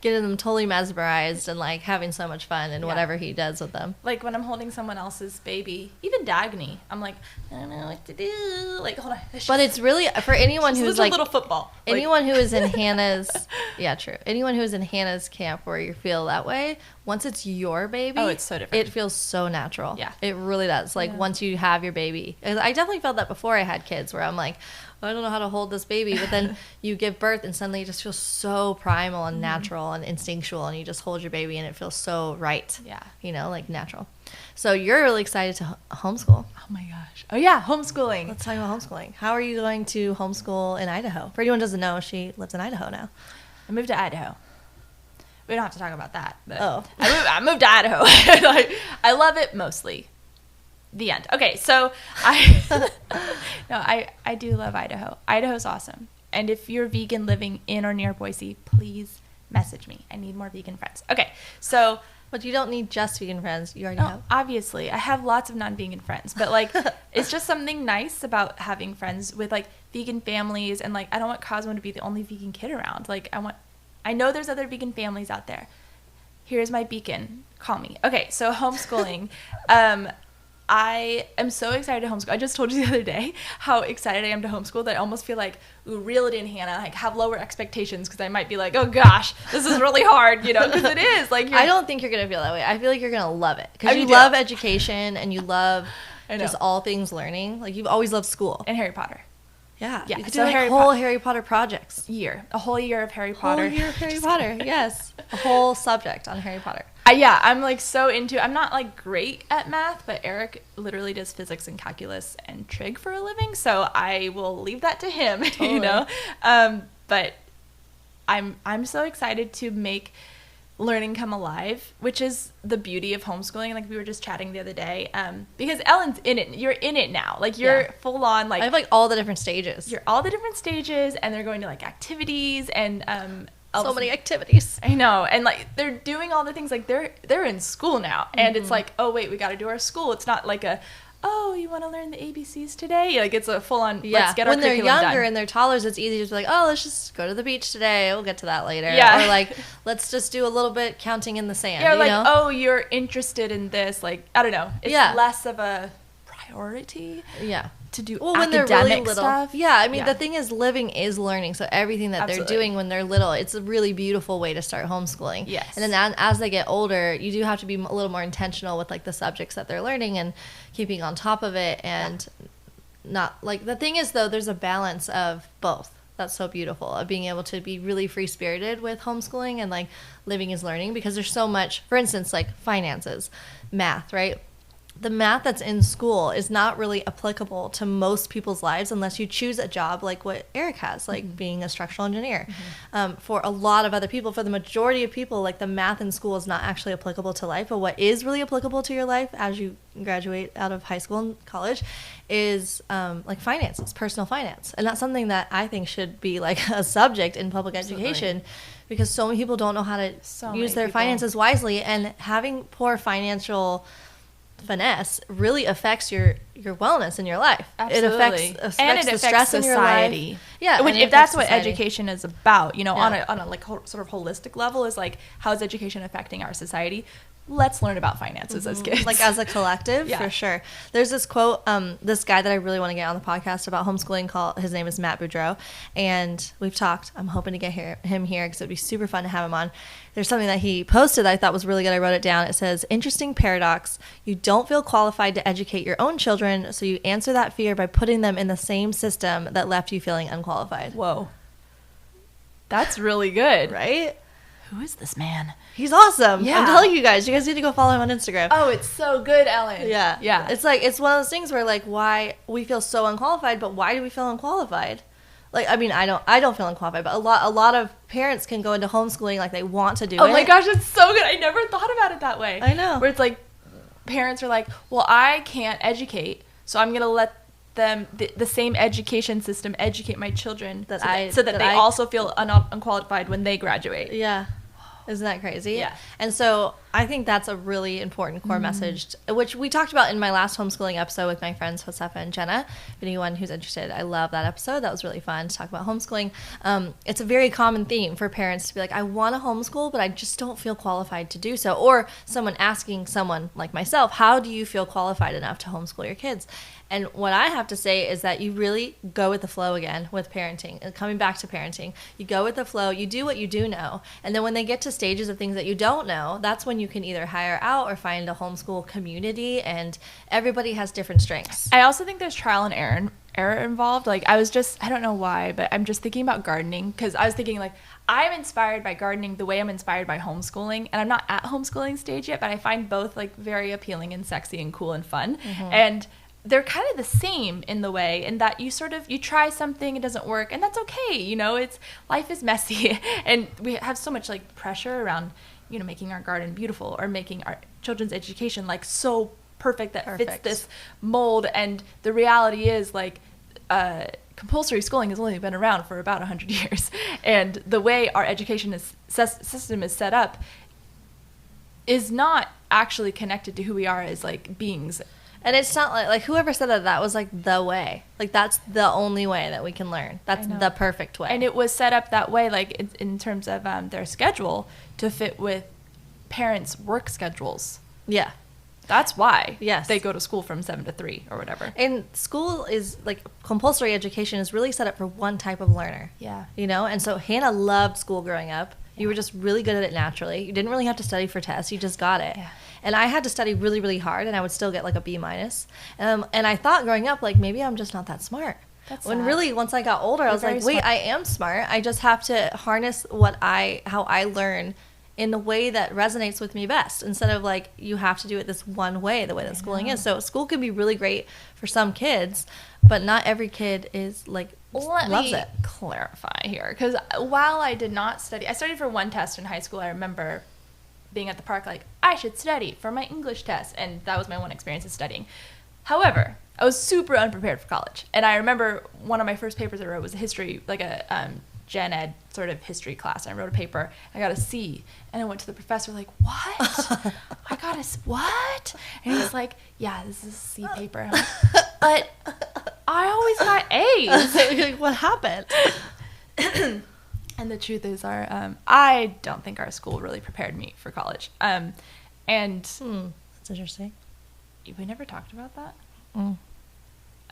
Getting them totally mesmerized and like having so much fun in whatever he does with them. Like when I'm holding someone else's baby, even Dagny, I'm like, I don't know what to do. Like, hold on. But it's really for anyone who's like a little football. Anyone who is in Hannah's, true. Anyone who is in Hannah's camp where you feel that way, once it's your baby, it's so different. It feels so natural. Yeah, it really does. Like once you have your baby, I definitely felt that before I had kids, where I'm like, I don't know how to hold this baby, but then you give birth and suddenly it just feels so primal and natural and instinctual, and you just hold your baby and it feels so right. Yeah, like natural. So you're really excited to homeschool. Oh my gosh. Oh yeah, homeschooling. Let's talk about homeschooling. How are you going to homeschool in Idaho? For anyone who doesn't know, she lives in Idaho now. I moved to Idaho. We don't have to talk about that. But oh. I moved to Idaho. I love it mostly. The end. Okay, so I do love Idaho. Idaho's awesome. And if you're vegan living in or near Boise, please message me. I need more vegan friends. Okay, so... But you don't need just vegan friends. You already have. Obviously. I have lots of non-vegan friends. But, like, it's just something nice about having friends with, like, vegan families. And, like, I don't want Cosmo to be the only vegan kid around. Like, I know there's other vegan families out there. Here's my beacon. Call me. Okay, so homeschooling. I am so excited to homeschool. I just told you the other day how excited I am to homeschool that I almost feel like, ooh, reel it in, Hannah. Like, have lower expectations because I might be like, oh gosh, this is really hard, because it is. Like, I don't think you're gonna feel that way. I feel like you're gonna love it because you love education and you love just all things learning. Like, you've always loved school and Harry Potter. Yeah, you could do a whole Harry Potter projects. A whole year of Harry Potter. A whole year of Harry Potter. Yes, a whole subject on Harry Potter. I'm like so into. I'm not like great at math, but Eric literally does physics and calculus and trig for a living, so I will leave that to him. Totally. But I'm so excited to make learning come alive, which is the beauty of homeschooling. Like, we were just chatting the other day, because Ellen's in it. You're in it now. Like, you're full on. Like, I have like all the different stages. You're all the different stages, and they're going to like activities and so many activities. I know, and like they're doing all the things. Like, they're in school now, and it's like, oh wait, we got to do our school. It's not like oh, you want to learn the ABCs today? Like, it's a full on. Let's get our when they're curriculum younger done. and they're toddlers, it's easy to be like, oh, let's just go to the beach today. We'll get to that later. Yeah. Or like, let's just do a little bit counting in the sand. Yeah. Like, know? oh, you're interested in this. Like, I don't know. It's less of a priority. Yeah. To do when they're really little stuff. Yeah, I mean, the thing is, living is learning. So everything that they're doing when they're little, it's a really beautiful way to start homeschooling. Yes. And then as they get older, you do have to be a little more intentional with like the subjects that they're learning and keeping on top of it. And not like, the thing is though, there's a balance of both. That's so beautiful, of being able to be really free-spirited with homeschooling and like living is learning, because there's so much, for instance, like finances, math, right? The math that's in school is not really applicable to most people's lives unless you choose a job like what Eric has, like being a structural engineer. For a lot of other people, for the majority of people, like the math in school is not actually applicable to life. But what is really applicable to your life as you graduate out of high school and college is like finances, personal finance. And that's something that I think should be like a subject in public education, because so many people don't know how to use their finances wisely, and having poor financial finesse really affects your wellness in your life. Absolutely. It affects the stress society. In your life. Yeah, which, if that's what education is about, on a like sort of holistic level, is like, how is education affecting our society? Let's learn about finances as kids. Like, as a collective, for sure. There's this quote, this guy that I really want to get on the podcast about homeschooling, his name is Matt Boudreau, and we've talked. I'm hoping to get him here because it'd be super fun to have him on. There's something that he posted that I thought was really good. I wrote it down. It says, interesting paradox. You don't feel qualified to educate your own children, so you answer that fear by putting them in the same system that left you feeling unqualified. Whoa. That's really good. Right? Who is this man? He's awesome. Yeah. I'm telling you guys need to go follow him on Instagram. Oh, it's so good, Ellen. Yeah. Yeah. It's like, it's one of those things where like, why we feel so unqualified, but why do we feel unqualified? Like, I mean, I don't feel unqualified, but a lot of parents can go into homeschooling like they want to do it. Oh my gosh, it's so good. I never thought about it that way. I know. Where it's like, parents are like, well, I can't educate, so I'm going to let them, the same education system, educate my children so that they also feel unqualified when they graduate. Yeah. Isn't that crazy? Yeah. And so I think that's a really important core message, which we talked about in my last homeschooling episode with my friends Josefa and Jenna. If anyone who's interested, I love that episode. That was really fun to talk about homeschooling. It's a very common theme for parents to be like, I want to homeschool, but I just don't feel qualified to do so. Or someone asking someone like myself, how do you feel qualified enough to homeschool your kids? And what I have to say is that you really go with the flow again with parenting. And coming back to parenting, you go with the flow, you do what you do know. And then when they get to stages of things that you don't know, that's when you can either hire out or find a homeschool community, and everybody has different strengths. I also think there's trial and error involved. Like, I don't know why, but I'm just thinking about gardening, because I was thinking, like, I'm inspired by gardening the way I'm inspired by homeschooling, and I'm not at homeschooling stage yet, but I find both, like, very appealing and sexy and cool and fun. And they're kind of the same in the way, in that you try something, it doesn't work, and that's okay. You know, life is messy, and we have so much like pressure around, you know, making our garden beautiful or making our children's education like so perfect that fits this mold. And the reality is, like, compulsory schooling has only been around for about 100 years, and the way our education system is set up is not actually connected to who we are as like beings. And it's not like whoever said that was like the way. Like, that's the only way that we can learn. That's the perfect way. And it was set up that way, like in terms of their schedule, to fit with parents' work schedules. Yeah. That's why they go to school from 7 to 3 or whatever. And school is like, compulsory education is really set up for one type of learner. Yeah. You know? And so Hannah loved school growing up. You were just really good at it naturally. You didn't really have to study for tests. You just got it. Yeah. And I had to study really, really hard, and I would still get like a B-. And I thought growing up, like, maybe I'm just not that smart. When really, once I got older, I was like, wait, I am smart. I just have to harness how I learn in the way that resonates with me best, instead of like, you have to do it this one way, the way that schooling is. So school can be really great for some kids, but not every kid is like, loves it. Clarify here, because while I did not study, I studied for one test in high school. I remember being at the park like, I should study for my English test, and that was my one experience of studying. However, I was super unprepared for college, and I remember one of my first papers I wrote was a history, like a gen ed sort of history class. I wrote a paper, I got a C, and I went to the professor like, what? I got a what? And he's like, yeah, this is a C paper. And I'm like, but I always got A's. What happened? And the truth is, I don't think our school really prepared me for college. And that's interesting. We never talked about that. Mm.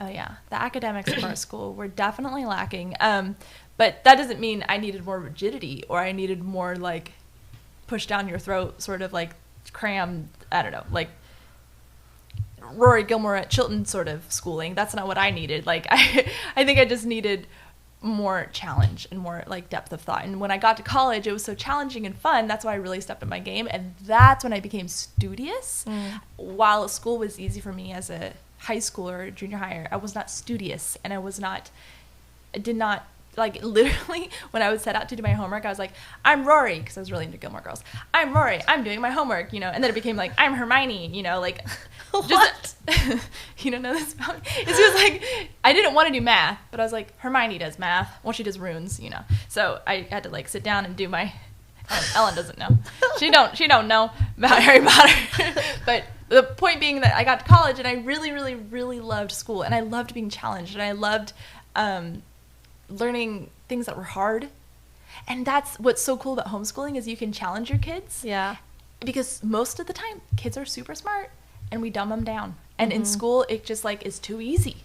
Oh yeah, the academics of our school were definitely lacking. But that doesn't mean I needed more rigidity, or I needed more like push down your throat, sort of like cram. I don't know, like Rory Gilmore at Chilton sort of schooling. That's not what I needed. Like I think I just needed more challenge and more like depth of thought. And when I got to college, it was so challenging and fun. That's why I really stepped up my game, and that's when I became studious. While school was easy for me as a high schooler, junior higher, I was not studious, and I did not like, literally when I would set out to do my homework, I was like, I'm Rory, because I was really into Gilmore Girls. I'm Rory, I'm doing my homework, you know. And then it became like, I'm Hermione, you know, like what? You don't know this about me? It's just like, I didn't want to do math, but I was like, Hermione does math. Well, she does runes, you know. So I had to like sit down and do my Ellen doesn't know. She don't know about Harry Potter. But the point being that I got to college, and I really, really, really loved school, and I loved being challenged, and I loved learning things that were hard. And that's what's so cool about homeschooling, is you can challenge your kids. Yeah. Because most of the time, kids are super smart, and we dumb them down. And in school, it just like is too easy.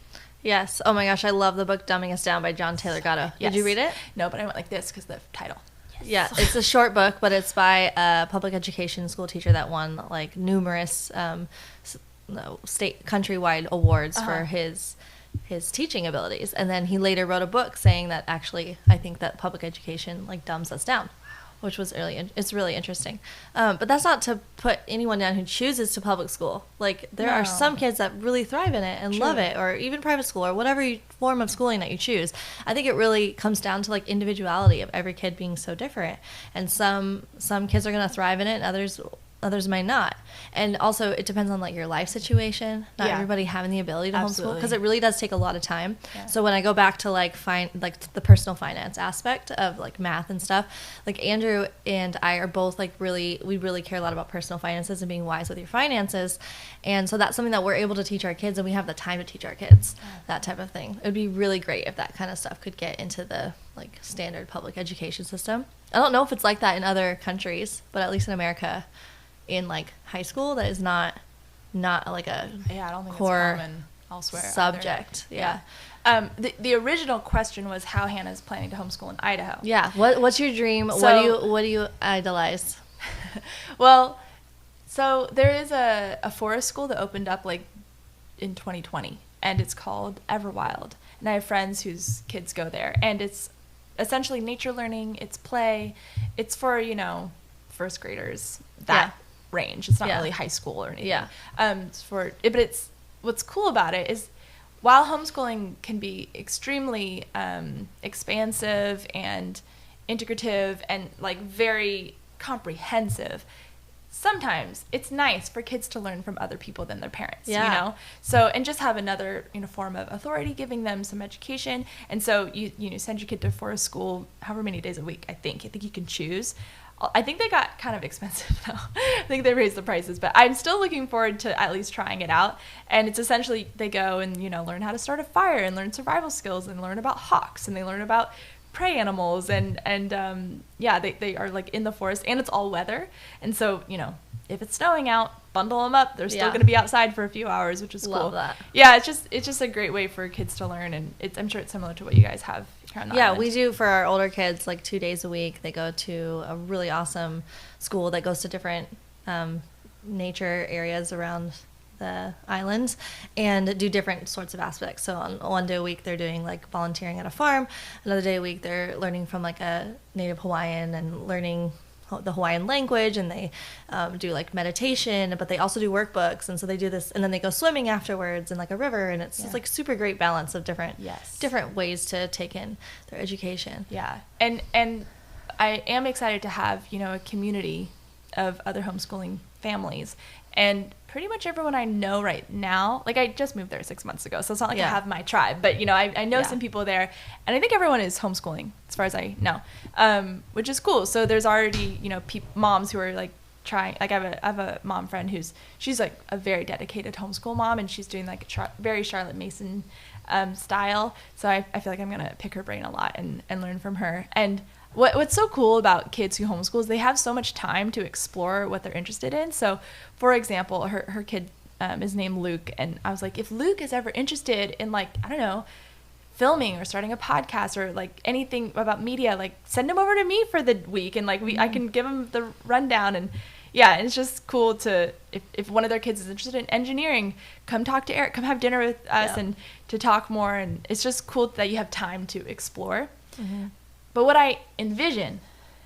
Yes. Oh my gosh, I love the book Dumbing Us Down by John Taylor Gatto. Yes. Did you read it? No, but I went like this because the title. Yes. Yeah, it's a short book, but it's by a public education school teacher that won like numerous state countrywide awards for his his teaching abilities. And then he later wrote a book saying that actually I think that public education like dumbs us down, which was it's really interesting. But that's not to put anyone down who chooses to public school. Like there are some kids that really thrive in it and love it, or even private school or whatever form of schooling that you choose. I think it really comes down to like individuality of every kid being so different. And some kids are going to thrive in it and others might not. And also it depends on like your life situation. Not everybody having the ability to homeschool, because it really does take a lot of time. So when I go back to like the personal finance aspect of like math and stuff, like Andrew and I are both like we really care a lot about personal finances and being wise with your finances. And so that's something that we're able to teach our kids, and we have the time to teach our kids that type of thing. It would be really great if that kind of stuff could get into the like standard public education system. I don't know if it's like that in other countries, but at least in America, in like high school, that is not like a I don't think core it's common elsewhere subject. The original question was how Hannah's planning to homeschool in Idaho. What's your dream? So, what do you idolize? Well, so there is a forest school that opened up like in 2020, and it's called Everwild, and I have friends whose kids go there, and it's essentially nature learning, it's play, it's for first graders, that range. It's not really high school or anything. But what's cool about it is, while homeschooling can be extremely expansive and integrative and like very comprehensive, sometimes it's nice for kids to learn from other people than their parents, so, and just have another form of authority giving them some education. And so you send your kid to forest school however many days a week. I think you can choose. I think they got kind of expensive now. I think they raised the prices, but I'm still looking forward to at least trying it out. And it's essentially they go and learn how to start a fire and learn survival skills and learn about hawks and they learn about prey animals and they are like in the forest, and it's all weather. And so if it's snowing out, bundle them up. They're still going to be outside for a few hours, which is cool. Love that. Yeah, it's just a great way for kids to learn, and I'm sure it's similar to what you guys have here on the island. We do for our older kids like 2 days a week. They go to a really awesome school that goes to different nature areas around the islands and do different sorts of aspects. So on one day a week they're doing like volunteering at a farm. Another day a week they're learning from like a native Hawaiian and learning the Hawaiian language, and they do like meditation, but they also do workbooks. And so they do this, and then they go swimming afterwards in like a river, and it's just like super great balance of different ways to take in their education. And I am excited to have a community of other homeschooling families, and pretty much everyone I know right now, like I just moved there 6 months ago, so it's not like I have my tribe, but I know some people there, and I think everyone is homeschooling as far as I know, which is cool. So there's already moms who are like trying, like I have a mom friend she's like a very dedicated homeschool mom, and she's doing like a very Charlotte Mason style. So I feel like I'm gonna pick her brain a lot and learn from her. And what's so cool about kids who homeschool is they have so much time to explore what they're interested in. So, for example, her kid is named Luke, and I was like, if Luke is ever interested in like, I don't know, filming or starting a podcast or like anything about media, like send him over to me for the week, and like I can give him the rundown. And and it's just cool to, if one of their kids is interested in engineering, come talk to Eric, come have dinner with us and to talk more. And it's just cool that you have time to explore. But what I envision,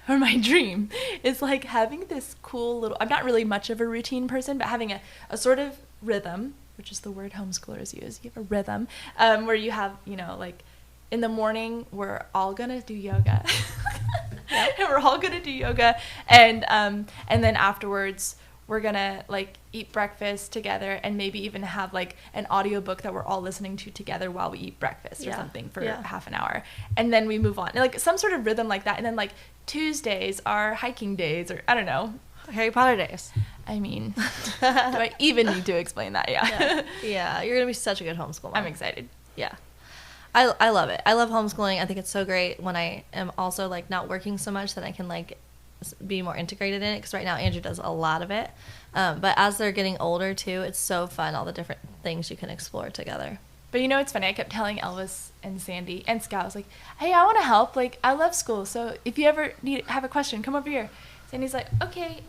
or my dream, is like having this cool little, I'm not really much of a routine person, but having a sort of rhythm, which is the word homeschoolers use. You have a rhythm where you have, like in the morning, we're all going to do yoga. And we're all going to do yoga. And then afterwards, we're going to like eat breakfast together, and maybe even have like an audiobook that we're all listening to together while we eat breakfast or something for half an hour. And then we move on. And like some sort of rhythm like that. And then like Tuesdays are hiking days, or I don't know. Harry Potter days. I mean, do I even need to explain that? Yeah, you're going to be such a good homeschool mom. I'm excited. Yeah. I love it. I love homeschooling. I think it's so great when I am also like not working so much that I can like be more integrated in it, because right now Andrew does a lot of it, but as they're getting older too, it's so fun, all the different things you can explore together. But it's funny, I kept telling Elvis and Sandy and Scott, I was like, hey, I want to help, like I love school, so if you ever have a question, come over here. Sandy's like, okay,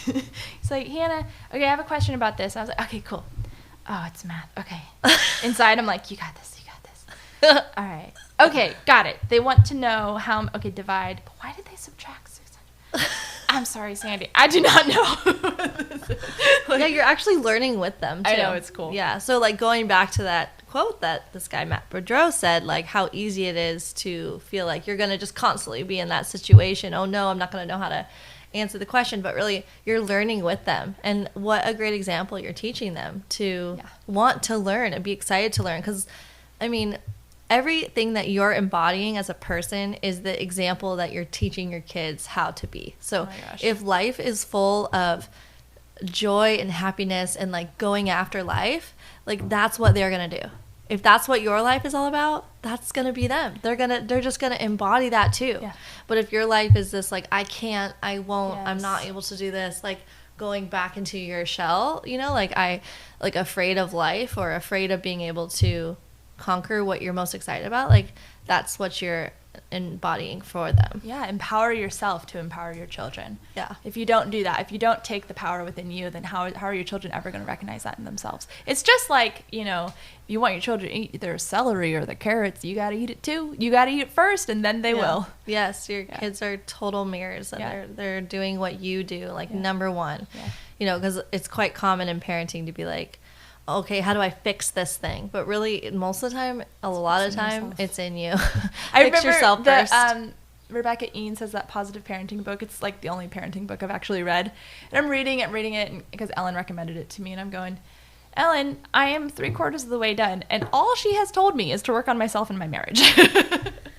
he's like, Hannah, okay, I have a question about this. I was like, okay, cool. Oh, it's math. Okay. Inside, I'm like, you got this. All right. Okay, got it. They want to know how. Okay, divide. But why did they subtract 600? I'm sorry, Sandy. I do not know. Yeah, you're actually learning with them, too. I know, it's cool. Yeah, so, like, going back to that quote that this guy, Matt Boudreau, said, like, how easy it is to feel like you're going to just constantly be in that situation. Oh, no, I'm not going to know how to answer the question. But really, you're learning with them. And what a great example you're teaching them to want to learn and be excited to learn. Because, I mean, everything that you're embodying as a person is the example that you're teaching your kids how to be. So if life is full of joy and happiness and like going after life, like that's what they're going to do. If that's what your life is all about, that's going to be them. They're just going to embody that too. Yeah. But if your life is this like, I can't, I won't, I'm not able to do this, like going back into your shell, you know, like afraid of life or afraid of being able to conquer what you're most excited about, like that's what you're embodying for them. Yeah, empower yourself to empower your children. Yeah. If you don't do that, if you don't take the power within you, then how are your children ever going to recognize that in themselves? It's just like, you know, if you want your children to eat their celery or the carrots, you got to eat it too. You got to eat it first, and then they will. Yes, your kids are total mirrors, and they're doing what you do, like number one. Yeah. You know, because it's quite common in parenting to be like, okay, how do I fix this thing? But really, most of the time, a lot of time, it's in you. I Fix yourself first. Rebecca Eanes has that positive parenting book. It's like the only parenting book I've actually read. And I'm reading it because Ellen recommended it to me. And I'm going, Ellen, I am 3/4 of the way done. And all she has told me is to work on myself and my marriage.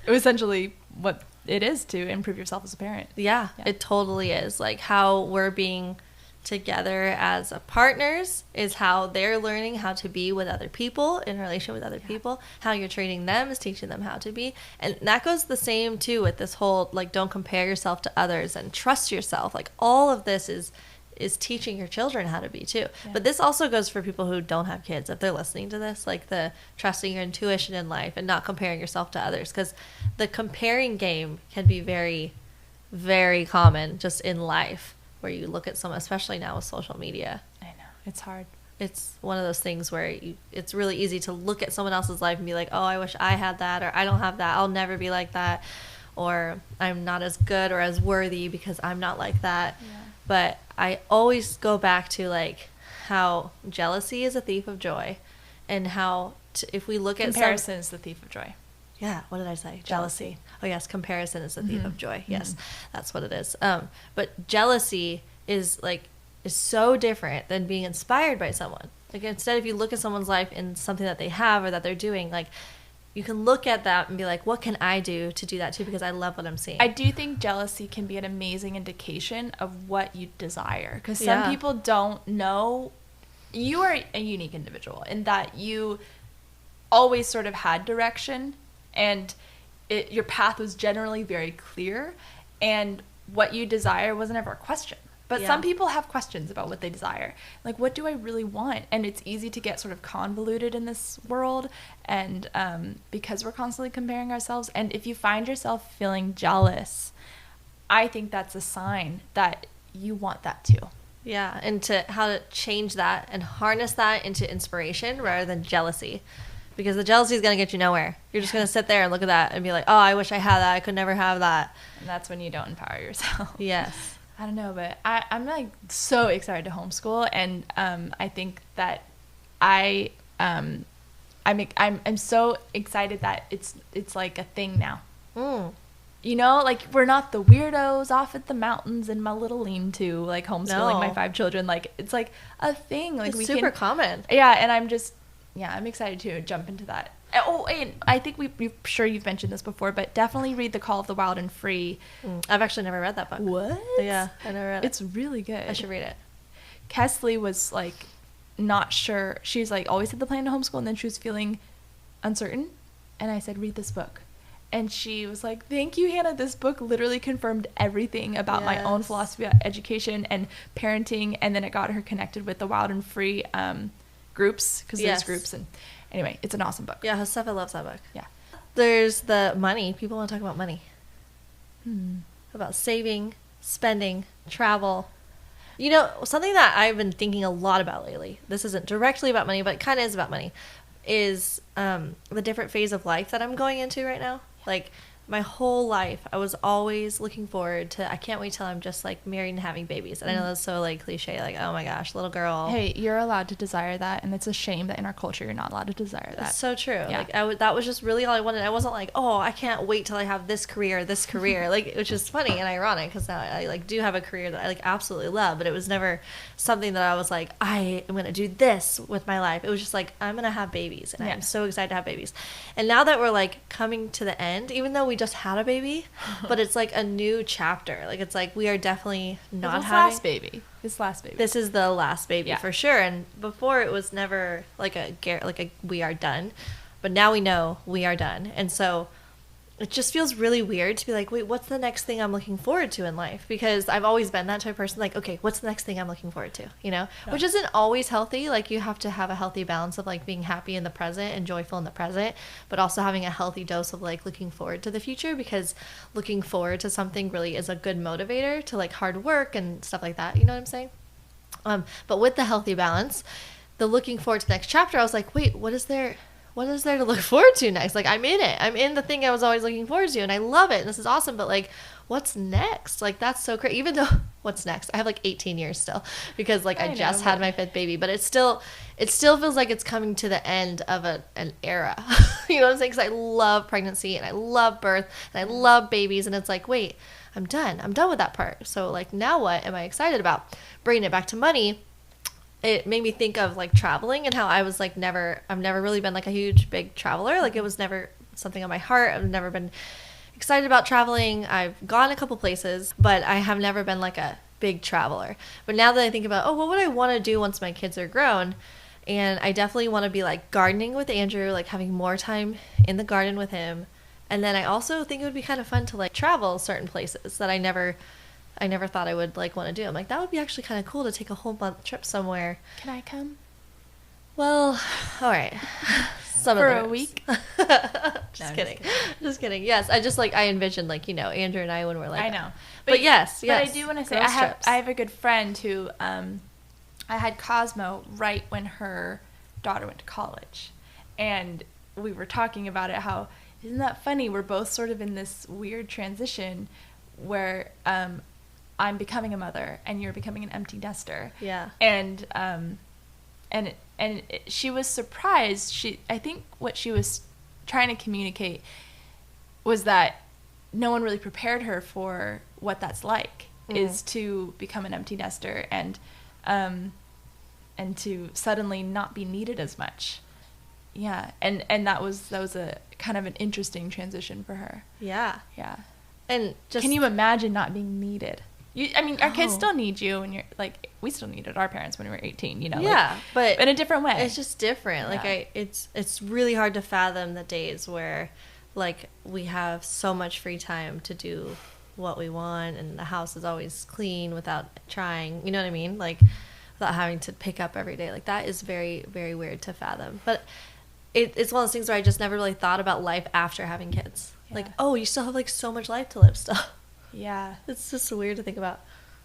Essentially what it is to improve yourself as a parent. Yeah, it totally is. Like how we're being together as partners is how they're learning how to be with other people, in relation with other people. How you're treating them is teaching them how to be. And that goes the same too with this whole like don't compare yourself to others and trust yourself. Like all of this is teaching your children how to be too. But this also goes for people who don't have kids, if they're listening to this, like the trusting your intuition in life and not comparing yourself to others, because the comparing game can be very, very common just in life, where you look at someone, especially now with social media. I know. It's hard. It's one of those things where it's really easy to look at someone else's life and be like, oh, I wish I had that, or I don't have that, I'll never be like that, or I'm not as good or as worthy because I'm not like that. Yeah. But I always go back to like how jealousy is a thief of joy, and how if we look at comparison is the thief of joy. Yeah, what did I say? Jealousy. Oh, yes, comparison is the thief of joy. Yes, that's what it is. But jealousy is so different than being inspired by someone. Like instead, if you look at someone's life in something that they have or that they're doing, like you can look at that and be like, what can I do to do that too? Because I love what I'm seeing. I do think jealousy can be an amazing indication of what you desire. Because some people don't know. You are a unique individual in that you always sort of had direction, and your path was generally very clear, and what you desire wasn't ever a question. But some people have questions about what they desire. Like, what do I really want? And it's easy to get sort of convoluted in this world, and because we're constantly comparing ourselves. And if you find yourself feeling jealous, I think that's a sign that you want that too. Yeah, and how to change that and harness that into inspiration rather than jealousy. Because the jealousy is going to get you nowhere. You're just going to sit there and look at that and be like, oh, I wish I had that. I could never have that. And that's when you don't empower yourself. Yes. I don't know, but I'm like so excited to homeschool, and I think that I'm so excited that it's like a thing now. You know, like we're not the weirdos off at the mountains in my little lean-to, like homeschooling my 5 children. Like it's like a thing. Like it's super common. Yeah, and I'm excited to jump into that. Oh, and I think we've sure you've mentioned this before, but definitely read The Call of the Wild and Free. I've actually never read that book. What? Yeah, I never read it. It's really good. I should read it. Kesley was like not sure. She's like always had the plan to homeschool, and then she was feeling uncertain. And I said, read this book. And she was like, thank you, Hannah. This book literally confirmed everything about my own philosophy of education and parenting. And then it got her connected with the Wild and Free groups, because there's groups. And anyway, it's an awesome book. Yeah, Josefa loves that book. Yeah. There's the money. People want to talk about money. About saving, spending, travel. You know, something that I've been thinking a lot about lately, this isn't directly about money, but it kind of is about money, is the different phase of life that I'm going into right now. Like, my whole life, I was always looking forward to, I can't wait till I'm just, like, married and having babies. And I know that's so, like, cliche, like, oh my gosh, little girl. Hey, you're allowed to desire that, and it's a shame that in our culture you're not allowed to desire that. It's so true. Yeah. Like, that was just really all I wanted. I wasn't like, oh, I can't wait till I have this career. Like, which is funny and ironic, because now I, like, do have a career that I, like, absolutely love, but it was never something that I was like, I am going to do this with my life. It was just like, I'm going to have babies, and I'm so excited to have babies. And now that we're, like, coming to the end, even though we just had a baby, but it's like a new chapter. Like, it's like we are definitely not having this last baby. This is the last baby for sure. And before, it was never like a we are done, but now we know we are done. And so it just feels really weird to be like, wait, what's the next thing I'm looking forward to in life? Because I've always been that type of person, like, okay, what's the next thing I'm looking forward to, you know? Yeah. Which isn't always healthy. Like, you have to have a healthy balance of, like, being happy in the present and joyful in the present, but also having a healthy dose of, like, looking forward to the future, because looking forward to something really is a good motivator to, like, hard work and stuff like that. You know what I'm saying? But with the healthy balance, the looking forward to the next chapter, I was like, wait, what is there to look forward to next? Like, I'm in it. I'm in the thing I was always looking forward to, and I love it, and this is awesome, but, like, what's next? Like, that's so great. Even though, what's next? I have, like, 18 years still, because, like, I just had my 5th baby, but it still feels like it's coming to the end of an era. You know what I'm saying? Because I love pregnancy, and I love birth, and I love babies, and it's like, wait, I'm done with that part. So, like, now what am I excited about? Bringing it back to money, it made me think of, like, traveling, and how I was, like, I've never really been, like, a huge, big traveler. Like, it was never something on my heart. I've never been excited about traveling. I've gone a couple places, but I have never been, like, a big traveler. But now that I think about, what would I want to do once my kids are grown? And I definitely want to be, like, gardening with Andrew, like, having more time in the garden with him. And then I also think it would be kind of fun to, like, travel certain places that I never thought I would, like, want to do. I'm like, that would be actually kind of cool to take a whole month trip somewhere. Can I come? Well, all right. For a week? Just kidding. Yes, I envisioned, like, you know, Andrew and I when we're like, I know. But yes. But I do want to say, I have a good friend who, I had Cosmo right when her daughter went to college. And we were talking about it, how, isn't that funny? We're both sort of in this weird transition where I'm becoming a mother and you're becoming an empty nester. Yeah. And she was surprised. I think what she was trying to communicate was that no one really prepared her for what that's like, is to become an empty nester and to suddenly not be needed as much. Yeah. And that was a kind of an interesting transition for her. Yeah. Yeah. And just, can you imagine not being needed? Our kids still need you, and you're like, we still needed our parents when we were 18, you know? Yeah, like, but in a different way. It's just different. Yeah. Like, it's really hard to fathom the days where, like, we have so much free time to do what we want, and the house is always clean without trying, you know what I mean? Like, without having to pick up every day. Like, that is very, very weird to fathom. But it's one of those things where I just never really thought about life after having kids. Yeah. Like, oh, you still have, like, so much life to live still. Yeah. It's just weird to think about.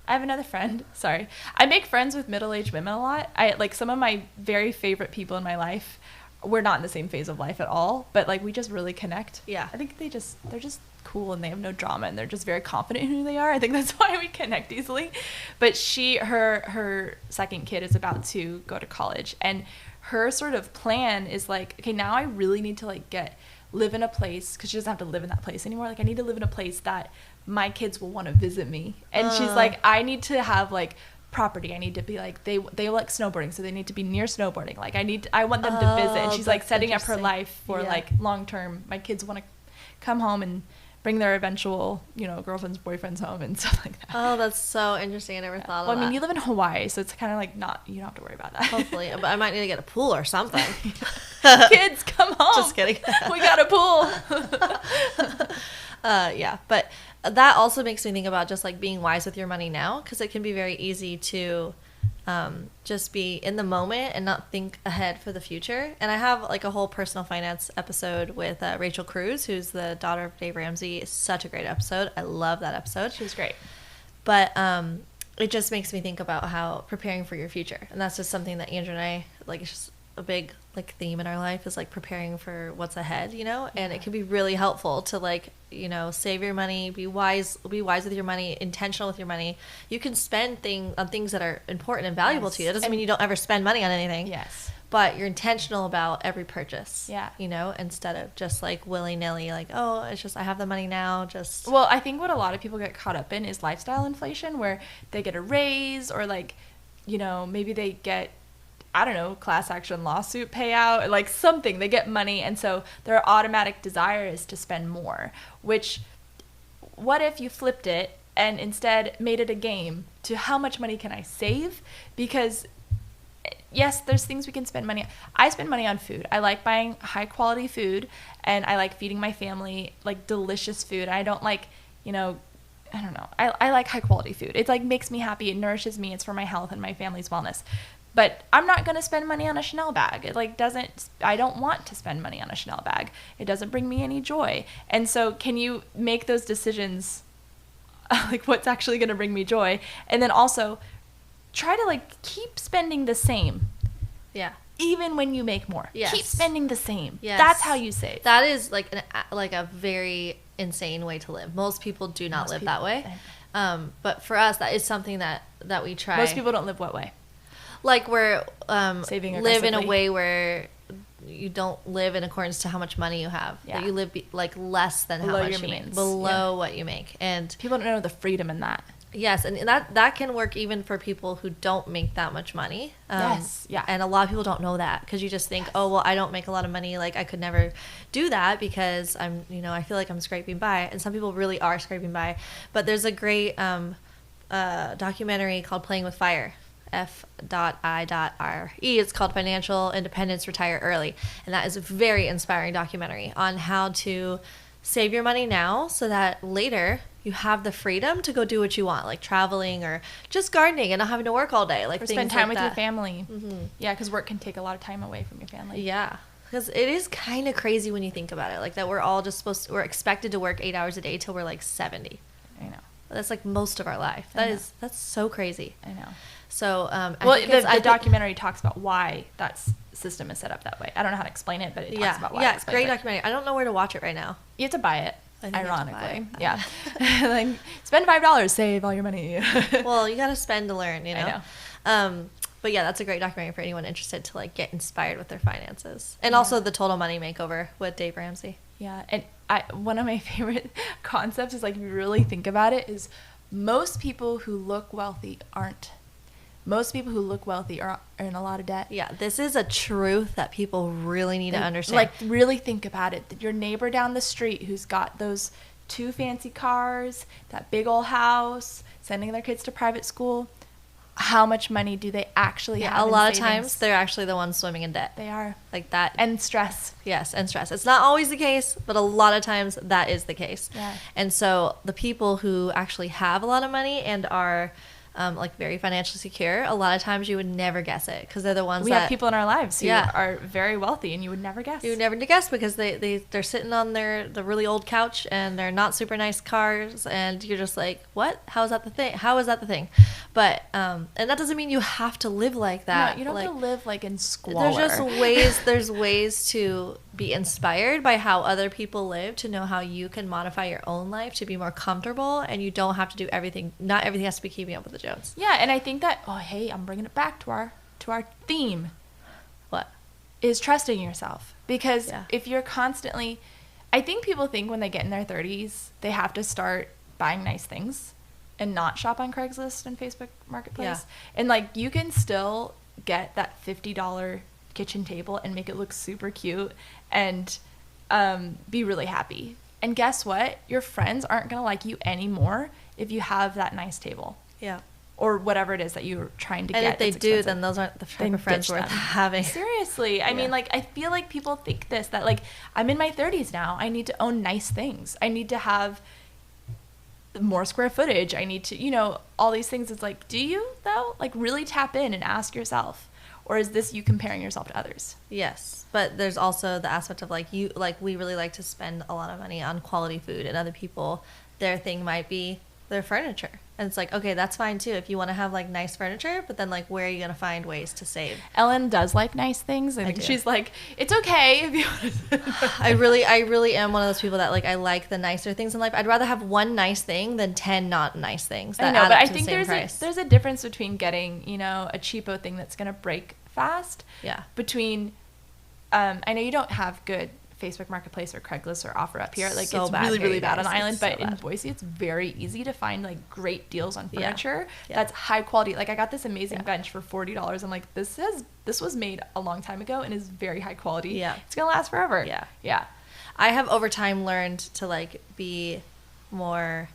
I have another friend. Sorry. I make friends with middle-aged women a lot. Like, some of my very favorite people in my life, we're not in the same phase of life at all, but, like, we just really connect. Yeah. I think they're just cool, and they have no drama, and they're just very confident in who they are. I think that's why we connect easily. But her second kid is about to go to college, and her sort of plan is like, okay, now I really need to, like, live in a place, because she doesn't have to live in that place anymore. Like, I need to live in a place that my kids will want to visit me. And she's like, I need to have, like, property. I need to be, like, they like snowboarding, so they need to be near snowboarding. Like, I want them to visit. And she's, like, setting up her life for, like, long term. My kids want to come home and bring their eventual, you know, girlfriends, boyfriends home and stuff like that. Oh, that's so interesting. I never thought of that. Well, I mean, you live in Hawaii, so it's kind of like you don't have to worry about that. Hopefully. But I might need to get a pool or something. Kids, come home. Just kidding. We got a pool. Yeah, but that also makes me think about just, like, being wise with your money now, because it can be very easy to just be in the moment and not think ahead for the future. And I have, like, a whole personal finance episode with Rachel Cruz, who's the daughter of Dave Ramsey. It's such a great episode. I love that episode. She was great. But it just makes me think about how preparing for your future. And that's just something that Andrew and I, like, it's just a big, like, theme in our life is, like, preparing for what's ahead, you know? And it can be really helpful to, like, you know, save your money, be wise with your money, intentional with your money. You can spend on things that are important and valuable to you. That doesn't mean you don't ever spend money on anything. Yes. But you're intentional about every purchase. Yeah. You know, instead of just, like, willy-nilly, like, oh, it's just I have the money now, just... Well, I think what a lot of people get caught up in is lifestyle inflation, where they get a raise or, like, you know, maybe they get, I don't know, class action lawsuit payout, like something. They get money, and so their automatic desire is to spend more, which, what if you flipped it and instead made it a game to how much money can I save? Because yes, there's things we can spend money on. I spend money on food. I like buying high quality food, and I like feeding my family like delicious food. I don't like, you know, I don't know. I like high quality food. It's like makes me happy. It nourishes me. It's for my health and my family's wellness. But I'm not going to spend money on a Chanel bag. It like doesn't, I don't want to spend money on a Chanel bag. It doesn't bring me any joy. And so can you make those decisions like what's actually going to bring me joy? And then also try to like keep spending the same. Yeah. Even when you make more. Yes. Keep spending the same. Yes. That's how you save. That is like a very insane way to live. Most people do not live that way. But for us, that is something that we try. Most people don't live what way? Like we're saving live in a way where you don't live in accordance to how much money you have. Yeah. That you live like less than below how much your you means. make. Below what you make. And people don't know the freedom in that. Yes, and that can work even for people who don't make that much money. Yes, yeah. And a lot of people don't know that because you just think, oh, well, I don't make a lot of money. Like, I could never do that because I feel like I'm scraping by. And some people really are scraping by. But there's a great documentary called Playing with Fire, F.I.R.E. It's called Financial Independence, Retire Early. And that is a very inspiring documentary on how to save your money now so that later you have the freedom to go do what you want, like traveling or just gardening and not having to work all day. Like, or spend time with that. your family. Mm-hmm. Yeah, because work can take a lot of time away from your family. Yeah, because it is kind of crazy when you think about it. Like that we're all just we're expected to work 8 hours a day till we're like 70. I know. That's like most of our life. That's so crazy. I know. So, the documentary talks about why that system is set up that way. I don't know how to explain it, but it talks about why. Yeah, it's a great documentary. I don't know where to watch it right now. You have to buy it. Ironically, yeah. Like, spend $5, save all your money. Well, you got to spend to learn, you know. I know. But yeah, that's a great documentary for anyone interested to like get inspired with their finances, and also the Total Money Makeover with Dave Ramsey. Yeah, and one of my favorite concepts is, like, if you really think about it, is most people who look wealthy aren't. Most people who look wealthy are in a lot of debt. Yeah, this is a truth that people really need to understand. Like, really think about it. Your neighbor down the street who's got those 2 fancy cars, that big old house, sending their kids to private school, how much money do they actually have? A lot of times they're actually the ones swimming in debt. They are. Like that. And stress. Yes, and stress. It's not always the case, but a lot of times that is the case. Yeah. And so the people who actually have a lot of money and are like very financially secure, a lot of times you would never guess it because they're the ones we have people in our lives who are very wealthy, and you would never guess. You would never guess because they're sitting on the really old couch and they're not super nice cars, and you're just like, what? How is that the thing? How is that the thing? But and that doesn't mean you have to live like that. No, you don't have to live like in squalor. There's ways to be inspired by how other people live, to know how you can modify your own life to be more comfortable, and you don't have to do everything. Not everything has to be keeping up with the Jones. Yeah, and I think that, I'm bringing it back to our theme. What? Is trusting yourself. Because if you're constantly, I think people think when they get in their 30s, they have to start buying nice things and not shop on Craigslist and Facebook Marketplace. Yeah. And like, you can still get that $50 kitchen table and make it look super cute and be really happy. And guess what? Your friends aren't going to like you anymore if you have that nice table. Yeah. Or whatever it is that you're trying to get. And if they do, expensive, then those aren't the type of friends worth having. Seriously. I mean, like, I feel like people think this, that, like, I'm in my 30s now. I need to own nice things. I need to have more square footage. I need to, all these things. It's like, do you, though? Like, really tap in and ask yourself. Or is this you comparing yourself to others? Yes. But there's also the aspect of, like, we really like to spend a lot of money on quality food. And other people, their thing might be their furniture. And it's like, okay, that's fine too if you want to have like nice furniture, but then like where are you going to find ways to save? Ellen does like nice things. I think she's like, it's okay if you I really am one of those people that like I like the nicer things in life. I'd rather have one nice thing than 10 not nice things that I know, add but up I to think the same price. there's a difference between getting, you know, a cheapo thing that's going to break fast. Yeah. Between I know you don't have good Facebook Marketplace or Craigslist or OfferUp here. Like, So it's bad really, here, really you bad guys. on the island. It's so But in bad. Boise, it's very easy to find, like, great deals on furniture Yeah. that's high quality. Like, I got this amazing Yeah. bench for $40. I'm like, this was made a long time ago and is very high quality. Yeah. It's going to last forever. Yeah. Yeah. I have over time learned to like be more,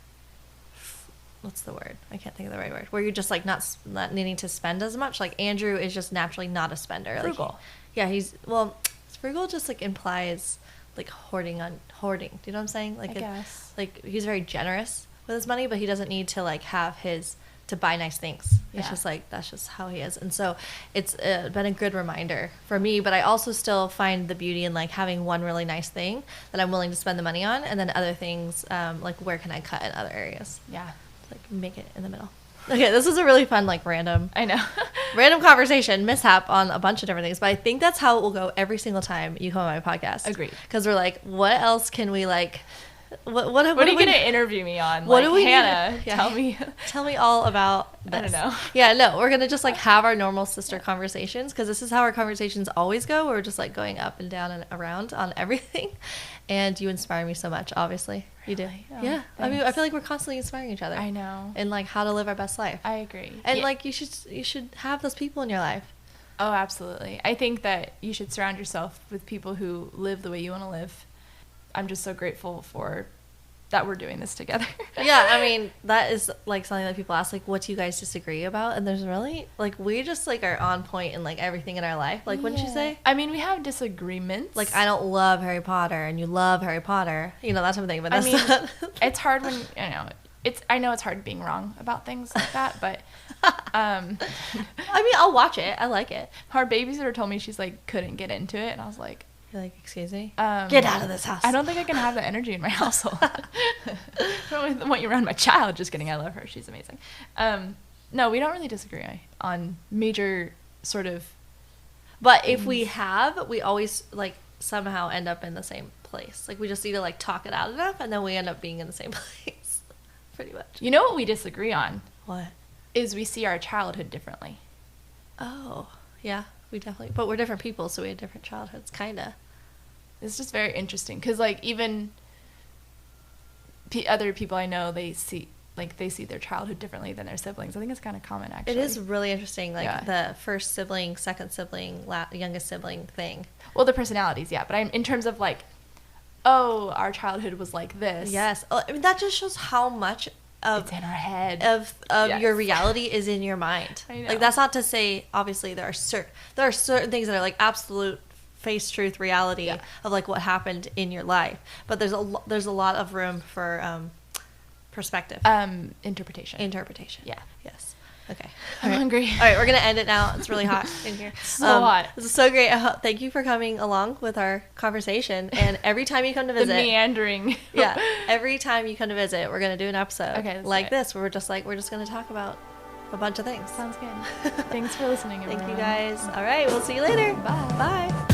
what's the word? I can't think of the right word. Where you're just like not needing to spend as much. Like Andrew is just naturally not a spender. Frugal. Like, frugal just like implies like hoarding. Do you know what I'm saying? Like I guess. Like he's very generous with his money, but he doesn't need to like have to buy nice things. It's Yeah. just like that's just how he is. And so it's been a good reminder for me, but I also still find the beauty in like having one really nice thing that I'm willing to spend the money on, and then other things like where can I cut in other areas, Yeah. like make it in the middle. Okay, this was a really fun like random I know. conversation mishap on a bunch of different things, but I think that's how it will go every single time you come on my podcast. Agreed. Because we're like, what else can we like? What What are you going to interview me on? What Like, do we Hannah, need to- yeah. tell me. Tell me all about this. I don't know. Yeah, no, we're gonna just like have our normal sister conversations because this is how our conversations always go. We're just like going up and down and around on everything, and you inspire me so much. Obviously, you do. Really? Oh, Yeah, I mean, I thanks. feel like we're constantly inspiring each other. I know. And like how to live our best life. I agree. And Yeah. like you should have those people in your life. Oh, absolutely. I think that you should surround yourself with people who live the way you want to live. I'm just so grateful for that we're doing this together. Yeah, I mean, that is like something that people ask, like, what do you guys disagree about? And there's really like we just like are on point in like everything in our life. Like, wouldn't you Yeah. say? I mean, we have disagreements. Like, I don't love Harry Potter and you love Harry Potter. You know, that type of thing, but I that's mean, not it's hard when, you know, I know it's hard being wrong about things like that, but I mean, I'll watch it. I like it. our babysitter told me she's like couldn't get into it, and I was like, You're like, excuse me? Get out of this house. I don't think I can have that energy in my household. I don't want you around my child. Just kidding. I love her. She's amazing. No, we don't really disagree on major sort of. But if we have, we always like somehow end up in the same place. Like we just need to like talk it out enough, and then we end up being in the same place. Pretty much. You know what we disagree on What? is we see our childhood differently. Oh, yeah, we definitely. But we're different people, so we had different childhoods, kind of. It's just very interesting because, like, even other people I know, they see their childhood differently than their siblings. I think it's kind of common, actually. It is really interesting, like Yeah. the first sibling, second sibling, youngest sibling thing. Well, the personalities, yeah, but I'm in terms of like, oh, our childhood was like this. Yes, I mean that just shows how much of It's in our head. of Yes. your reality is in your mind. I know. Like that's not to say obviously there are certain things that are like absolute face truth reality Yeah. of like what happened in your life, but there's a lot of room for perspective, Interpretation. Yeah. Yes. Okay. I'm hungry. All right, we're gonna end it now. It's really hot in here. So hot. This is so great. Thank you for coming along with our conversation. And every time you come to The visit, meandering. yeah, every time you come to visit, we're gonna do an episode Okay, that's like great. this, where we're just gonna talk about a bunch of things. Sounds good. Thanks for listening, everyone. Thank you guys. All right, we'll see you later. Bye. Bye.